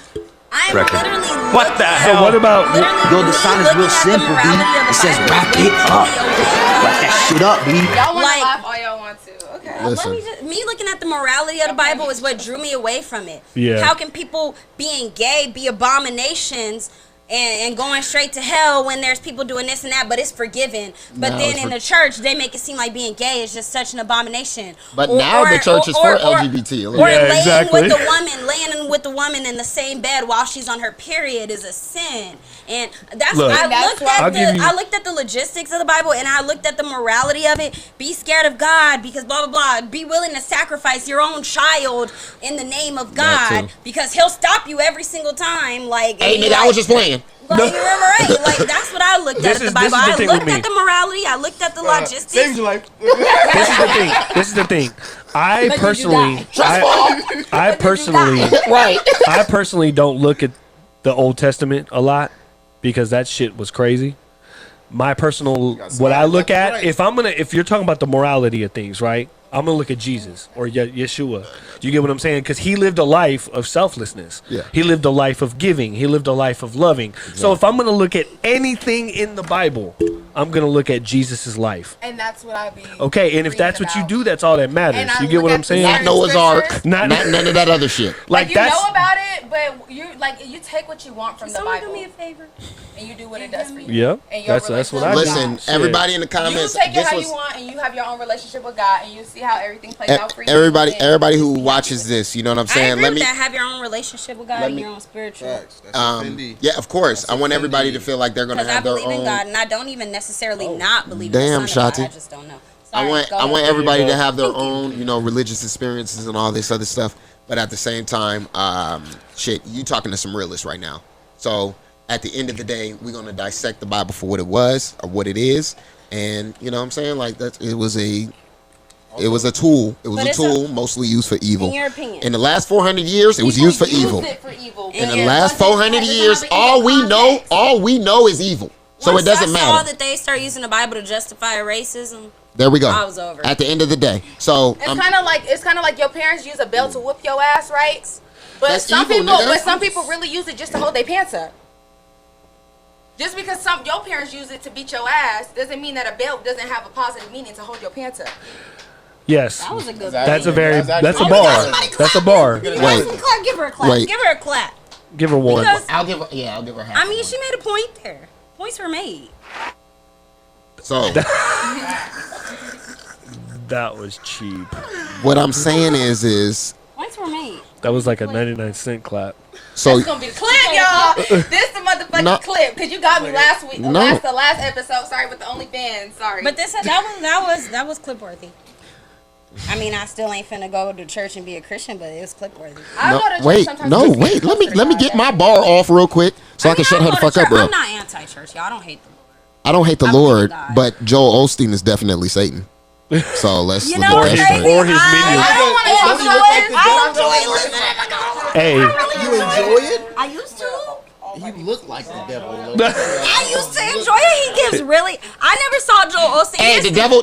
I'm literally What the So hell? what about? Yo, the sign is real simple, B. It says wrap it up. Wrap that shit up, B. Y'all want Like- to laugh all y'all want to. Okay. Listen. Me looking at the morality of the Bible is what drew me away from it. Yeah. How can people being gay be abominations and going straight to hell when there's people doing this and that, but it's forgiven. But No, then it's in the church, they make it seem like being gay is just such an abomination. But now the church is for LGBT. Or Yeah, laying exactly. with the woman in the same bed while she's on her period is a sin. And that's Look, I looked at the logistics of the Bible, and I looked at the morality of it. Be scared of God because blah blah blah. Be willing to sacrifice your own child in the name of That God too. because He'll stop you every single time. Like, Hey, and nigga, be I like, was just playing. Like, you remember, right? Like, that's what I looked at the Bible. this is the I thing looked with at me. the morality. I looked at the logistics. Saved your life. This is the thing. I But personally, did you I personally, Right. I personally don't look at the Old Testament a lot because that shit was crazy. My personal, what I look at, if you're talking about the morality of things, right? I'm gonna look at Jesus or Yeshua. You get what I'm saying? Because he lived a life of selflessness. Yeah. He lived a life of giving. He lived a life of loving. So if I'm gonna look at anything in the Bible, I'm gonna look at Jesus's life. And that's what I be. Okay, and if that's what you do, that's all that matters. And I You get look what at I'm the saying? Not Noah's Ark. Not- Not none of that other shit. Like, Like you that's know about it, but you take what you want from the Someone Bible do me a favor. and you do what it does for you. yeah. And your That's what I relationship do. with Listen, Shit. everybody in the You comments. take it This how was you want, and you have your own relationship with God, and you see how everything plays out for you. everybody. and Everybody who just be watches happy with this, you know what I'm I saying. agree Let with me. that. Have your own relationship with God let and me- your own spiritual. Facts. That's Fendi. Yeah, of course. I want everybody to feel like they're gonna Because I have their believe in own. God, and I don't even necessarily not believe Damn, in the Son of God. Shotty. I just don't know. I Sorry, want go I want ahead. everybody There you to go. have their own, you know, religious experiences and all this other stuff. But at the same time, shit, you talking to some realists right now. So at the end of the day, we're gonna dissect the Bible for what it was or what it is, and you know what I'm saying, like it was a tool. It was But a it's tool mostly used for evil. In your opinion. In the last 400 years, it was used for evil. It for evil. In the Yeah, last but 400 it doesn't years, have an evil context. all we know is evil. So Once it doesn't I saw matter. that they start using the Bible to justify racism. There we go. I was over. At the end of the day, so It's kind of like your parents use a belt to whoop your ass, right? But That's some evil, people, nigga. really use it just to hold their pants up. Just because your parents use it to beat your ass doesn't mean that a belt doesn't have a positive meaning to hold your pants up. yes. That was a good That's a one. very That's that's a actually- bar. That's a bar. Give her Wait. a clap. Give her a clap. Wait. Give her a clap. Give her one. Because, I'll give her half. I mean, she made a point there. Points were made. So That was cheap. what I'm saying is Points were made. That was like a 99-cent clap. so It's gonna be the clip, y'all. This the motherfucking No. clip because you got me last week. No. The last episode. Sorry with the OnlyFans. Sorry. But that was clip worthy. I mean, I still ain't finna go to church and be a Christian, but it was clip worthy. I no, go to church wait, sometimes no, just to wait. be Let me closer to get God. my bar off real quick so I can shut her the fuck up, bro. I'm not anti-church, y'all. I don't hate them. I don't hate the I believe in Lord, God. but Joel Osteen is definitely Satan. So let's You look know at what's that crazy? straight. Or his minions. I don't want to talk Don't you about look like it. the I devil? enjoy listening. Hey, You enjoy it? I used to. You look like the devil. I used to enjoy it. He gives really. I never saw Joel Osteen. Hey, the devil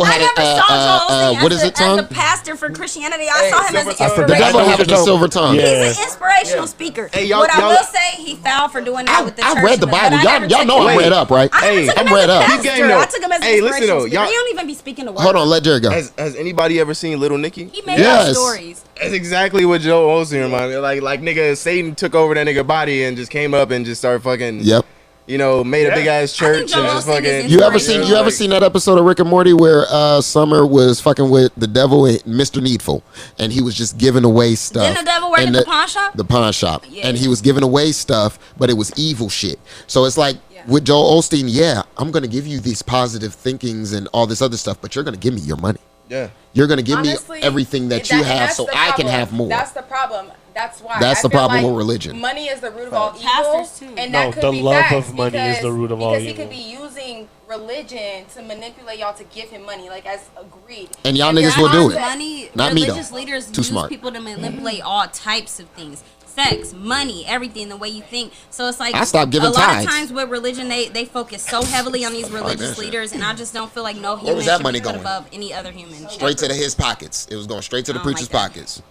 I had never saw Joel Osteen what is it, as tongue? a pastor for Christianity. I saw him as an silver tongue. The devil inspirational. had the silver tongue. Yeah. He's an inspirational speaker. Hey, y'all- what I y'all- will say, he fouled for doing that with the church. I read the but Bible. I Y'all never know took I'm him- read up, right? I never took I'm him as read a up. pastor. Keep game, though. I took him as an Hey, listen, inspirational though, speaker. y'all- He don't even be speaking the word. Hold on, let Jerry go. Has anybody ever seen Little Nicky? He made Yes. up stories. That's exactly what Joel Osteen reminded me. Like nigga, Satan took over that nigga body and just came up and just started fucking. Yep. You know, made a big ass church Joel and just Osteen is fucking. You ever Inspirational. seen that episode of Rick and Morty where Summer was fucking with the devil and Mr. Needful, and he was just giving away stuff. Didn't the devil work And at the pawn shop? The pawn shop, Yeah. and he was giving away stuff, but it was evil shit. So it's like with Joel Osteen, yeah, I'm gonna give you these positive thinkings and all this other stuff, but you're gonna give me your money. Yeah. You're gonna give Honestly, me everything that you and have, that's so the I can problem. have more. That's the problem. That's why. That's I the feel problem like with religion. Money is the root of all evil, Pastors, too. and No, that could the be love facts of money is the root of all because he evil. could be using religion to manipulate y'all to give him money, like as agreed. And y'all And niggas you're will do on it. to- Money, Not me, though. religious leaders Too use smart. people to manipulate all types of things. Sex, money, everything, the way you think. So it's like I stopped giving a lot tithes. of times with religion, they focus so heavily on these religious that shit. leaders, and I just don't feel like no human was that should money be put going? above any other human. Straight to his pockets. It was going straight to the I don't preacher's like that. pockets.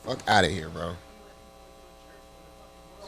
Fuck out of here, bro.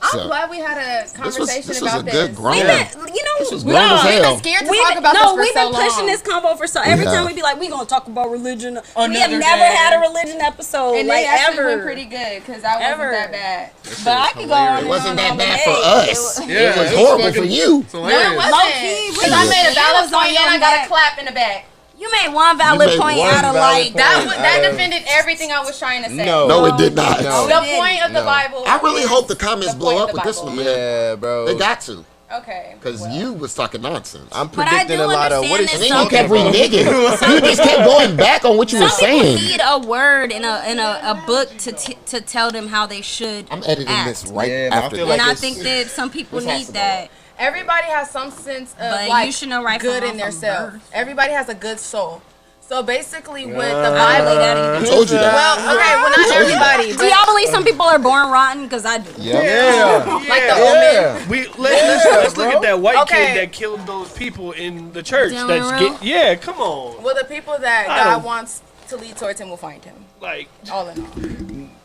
I I'm glad we had a conversation this about was a good this. grown. You know, This was we grown as We've hell. been scared to talk about this for we've so been pushing long. this combo for so. Every have. time we be like, we gonna talk about religion. We have Another never day. had a religion episode And like they actually ever. went pretty good because that Ever. wasn't that bad. But I could go on. It wasn't that and on bad all for day. us. Yeah, It was it's horrible fucking- for you. It's No, it hilarious. wasn't. Low-key, Because I made a it valid was on point and I your got a back. clap in the back. You made one valid made point one out of valid like point. That Out of- defended everything I was trying to say. No, it did not. No. The point of the No. Bible. I really is hope the comments the blow point up of the with this Bible. one, man. Yeah, bro. They got to. Okay. Because well. you was talking nonsense. I'm But I predicting do a lot of what is understand she that And then you talking kept about? reneging. You just kept going back on what you were some people saying. need a word in a book to tell them how they should. I'm editing act. this right Yeah, man, I after feel this. And like I it's- think that some people This has need to that. Everybody has some sense of But like you should know right good from in wrong their from self. birth. Everybody has a good soul. So basically, with the I believe Bible, that either. I told you that. well, okay, well not everybody, Do but y'all believe some people are born rotten? Because I do. Yeah. like the Yeah. omen. Let's look bro. at that white Okay. kid that killed those people in the church. Down That's the road? yeah, come on. Well, the people that I God don't- wants to lead towards Him will find Him. Like, All in all,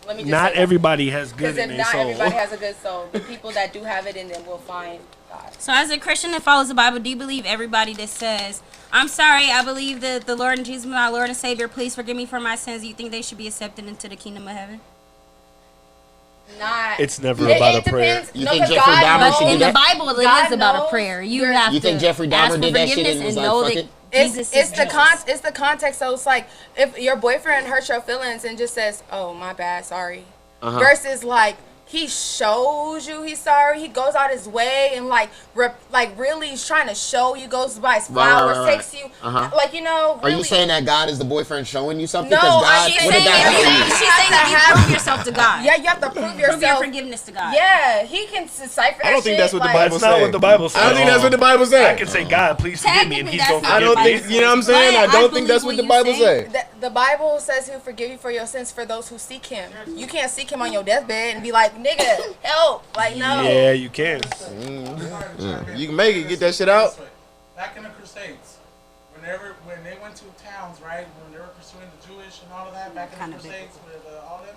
let me just not say that. everybody has good Because in if their not soul. everybody has a good soul, the people that do have it in them will find God. So as a Christian that follows the Bible, do you believe everybody that says, I'm sorry, I believe that the Lord and Jesus, my Lord and Savior, please forgive me for my sins, you think they should be accepted into the kingdom of heaven? Not. It's never about a prayer. depends. You No, think 'cause Jeffrey God Dahmer knows- should do In the that? Bible, it God is about a knows prayer. You your- have You to think Jeffrey ask Dahmer for did that shit forgiveness and was and like, know fuck that it? Jesus It's is the Jesus. it's the context. So it's like if your boyfriend hurts your feelings and just says, "Oh, my bad, sorry," versus like he shows you he's sorry. He goes out his way and like really he's trying to show you. Goes buys flowers, right. takes you like you know. Are Really, you saying that God is the boyfriend showing you something? No, Because God, I'm She's what did saying, God have to saying- do? she's saying that you prove yourself to God. Yeah, you have to prove Prove your yourself. forgiveness to God. Yeah, he can decipher. I don't think that's what the Bible That's not say. what the Bible says. I don't think that's what the Bible I says. can say, God, please forgive me, and Technically, He's that's gonna not I forgive don't me. think, you know what I'm saying? But I I don't think that's what believe the what Bible you say. say. The Bible says He'll forgive you for your sins for those who seek Him. You can't seek Him on your deathbed and be like, "Nigga, help!" Like no. Yeah, you can. You can make it, get that shit out. Back in the Crusades, when they went to towns, right, when they were pursuing the Jewish and all of that, back in the Crusades with all them,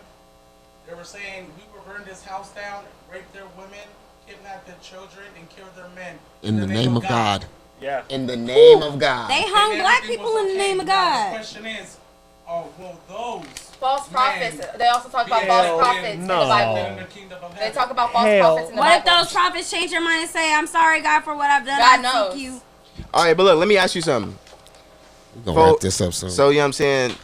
they were saying, we will burn this house down, rape their women, kidnap their children, and kill their men. In the name of God. Yeah. In the name of God. They And hung black everything people was in the okay. name of Now, God. The question is, will those False prophets. men They also talk about Hell false prophets in the no. Bible. in the kingdom of They heaven? talk about false Hell. prophets in the What if Bible. those prophets change their mind and say, I'm sorry, God, for what I've done? God I knows. seek you. All right, but look, let me ask you something. We're going to wrap this up soon. So, you know what I'm saying?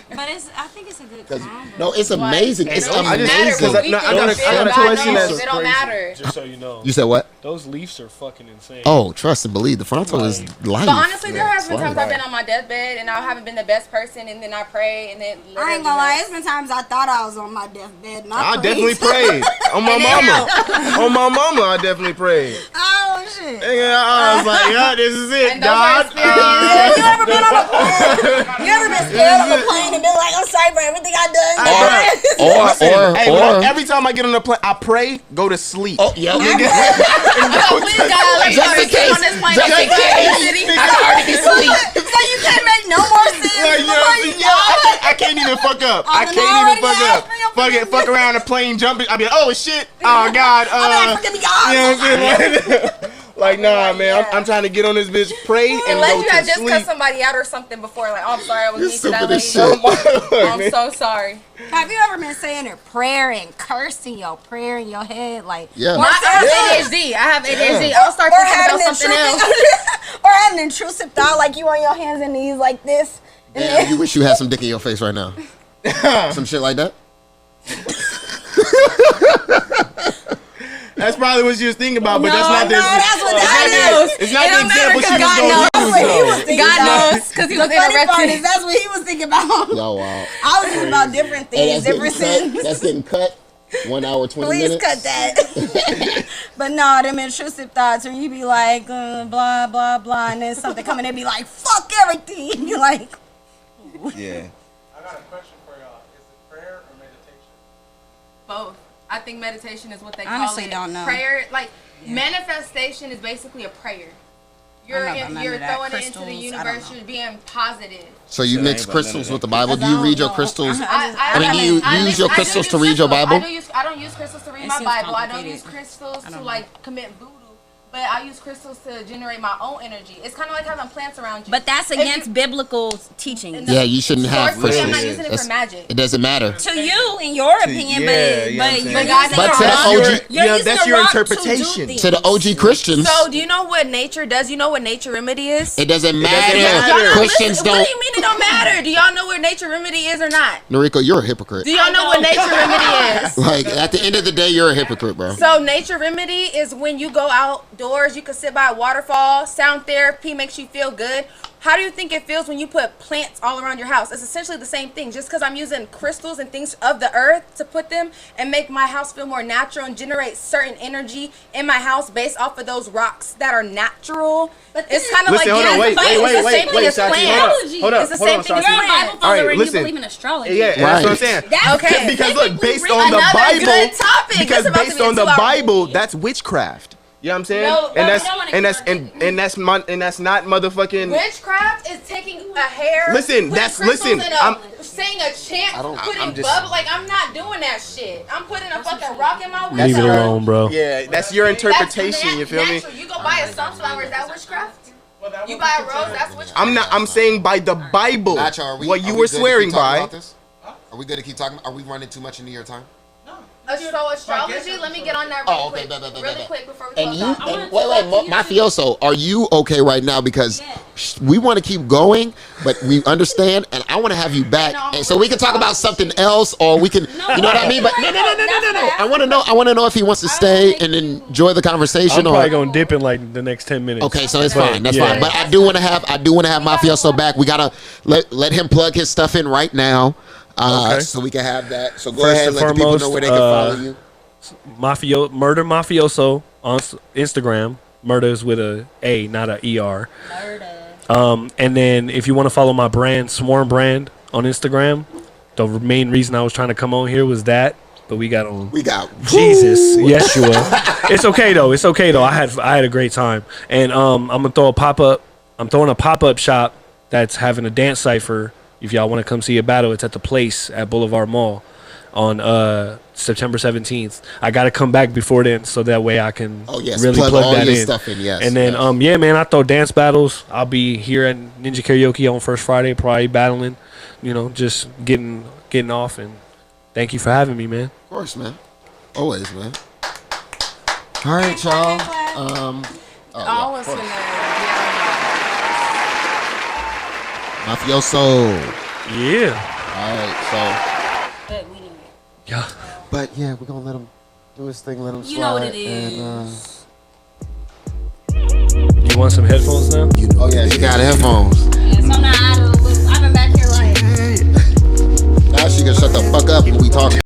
But I think it's a good combo. No, it's amazing. It's It don't I just- matter amazing. because what we no, I think got a- of I got a it. God question knows. that's It don't matter. Just so you know, You said what? those Leafs are fucking insane. Oh, trust and believe. The frontal is life. But honestly, there has been It's times life. I've been on my deathbed and I haven't been the best person, and then I pray, and then I ain't gonna lie, it's been times I thought I was on my deathbed. And I prayed. definitely prayed. On my mama. On my mama, I definitely prayed. Oh, shit. Nigga, I was like, yeah, this is it, And those are God. experiences. You ever been on a plane? You ever been scared on a plane and been like, I'm sorry for everything I done? Hey, or every time I get on the plane, I pray, go to sleep. oh, yeah, nigga. Oh, please God, let me Just in case. on this plane. Just in case. I already sleep. So you can't make no more sense Like, you know what I'm before you saying? Yeah, die? I can't even fuck up. I done can't even already fuck laughed up. for your Fuck it, fuck around the plane jumping. I be like, oh shit. Oh God. I'm like, forgive me, God. You know what I'm saying? Like, nah, man. I'm trying to get on this bitch, pray, and Unless go you had to just cut sleep. somebody out or something before, like, oh, I'm sorry, I was You mean to that stupid lady. as shit. I'm so sorry. Have you ever been saying a prayer and cursing your prayer in your head? Like, Yeah. I have ADHD. I have ADHD. I'll start or thinking having about an something else. or having an intrusive thought, like you on your hands and knees like this. And Damn, then, you wish you had some dick in your face right now. Some shit like that. That's probably what she was thinking about, but no, that's not no, this. that's what God that knows. is. It's not It the don't matter example she 'cause was God going knows. to use, That's what he was though. thinking God about. knows, because he was The funny part is anorexic. that's what he was thinking about. Yo, wow. I was thinking about different Hey, things, that's different getting sins. cut. That's getting cut. 1 hour, 20 Please minutes. cut that. But no, them intrusive thoughts where you be like, blah, blah, blah, and then something come and they be like, fuck everything. You're like, Yeah. I got a question for y'all. Is it prayer or meditation? Both. I think meditation is what they Honestly, call it. don't know. Prayer, like manifestation, is basically a prayer. You're I'm not you're into that. throwing it into the Crystals, I universe. don't know. You're being positive. So you mix crystals with the Bible? Do you read your crystals? I mean, do you use your crystals to read your Bible? I don't use crystals to read my Bible. I don't use crystals to like commit voodoo. But I use crystals to generate my own energy. It's kind of like having plants around you. But that's against biblical teachings. Yeah, you shouldn't have crystals. I'm not using it for magic. It doesn't matter. To you, in your opinion, but to the OG, that's your interpretation. To the OG Christians, So, do you know what nature does? You know what nature remedy is? it doesn't matter. Christians What don't. do you mean it don't matter? Do y'all know what nature remedy is or not? Noriko, you're a hypocrite. Do y'all know what nature remedy is? Like at the end of the day, you're a hypocrite, bro. So nature remedy is when you go outdoors, you can sit by a waterfall. Sound therapy makes you feel good. How do you think it feels when you put plants all around your house? It's essentially the same thing. Just because I'm using crystals and things of the earth to put them and make my house feel more natural and generate certain energy in my house based off of those rocks that are natural. It's kind of like hold on, wait, plants. hold on, It's the same thing as You're a Bible plants. follower and you believe in astrology. Yeah, that's what I'm saying. Okay. Because look, based on the Another Bible, good topic. because This is about to based be a on the 2-hour Bible, that's witchcraft. You know what I'm saying? No, and we don't wanna that's not motherfucking. Witchcraft is taking a hair. Listen, I'm saying a chant, putting bubble. Like I'm not doing that shit. I'm putting a fucking rock in my witch. Leave it alone, bro. Yeah, that's your interpretation. You feel me? You go buy a sunflower. Is that witchcraft? You buy a rose. That's witchcraft. I'm not. I'm saying by the Bible. Nacho, What you were swearing by. Are we good to keep talking? Are we running too much into your time? So astrology. Let me get on that really quick before we And close you, out. wait, Mafioso, are you okay right now? Because we want to keep going, but we understand, and I want to have you back, and so we can talk about something else, or we can, you know what I mean? But no. I want to know if he wants to stay and enjoy the conversation. I'm probably gonna dip in like the next 10 minutes. Okay, so it's fine. That's fine. But I do want to have Mafioso back. We gotta let him plug his stuff in right now. So we can have that. So go ahead and let the people know where they can follow you. Murder Mafioso on Instagram. Murder is with a not a ER. Murder. And then if you want to follow my brand, Swarm Brand, on Instagram, the main reason I was trying to come on here was that. But we got Jesus, Yeshua. It's okay though. I had a great time, and I'm gonna throw a pop up. I'm throwing a pop up shop that's having a dance cipher. If y'all want to come see a battle, it's at the Place at Boulevard Mall on September 17th. I got to come back before then so that way I can really plug that in. Stuff in. Yes, and then, yeah, man, I throw dance battles. I'll be here at Ninja Karaoke on First Friday, probably battling, just getting off. And thank you for having me, man. Of course, man. Always, man. All right, y'all. Always Mafioso. Yeah. All right, so. Yeah. But yeah, we're gonna let him do his thing. Let him slide. You know what it is. You want some headphones now? Oh yeah, you got headphones. Yeah, so I'm not out of the loop. I've been back here like. Now she can shut the fuck up when we talking.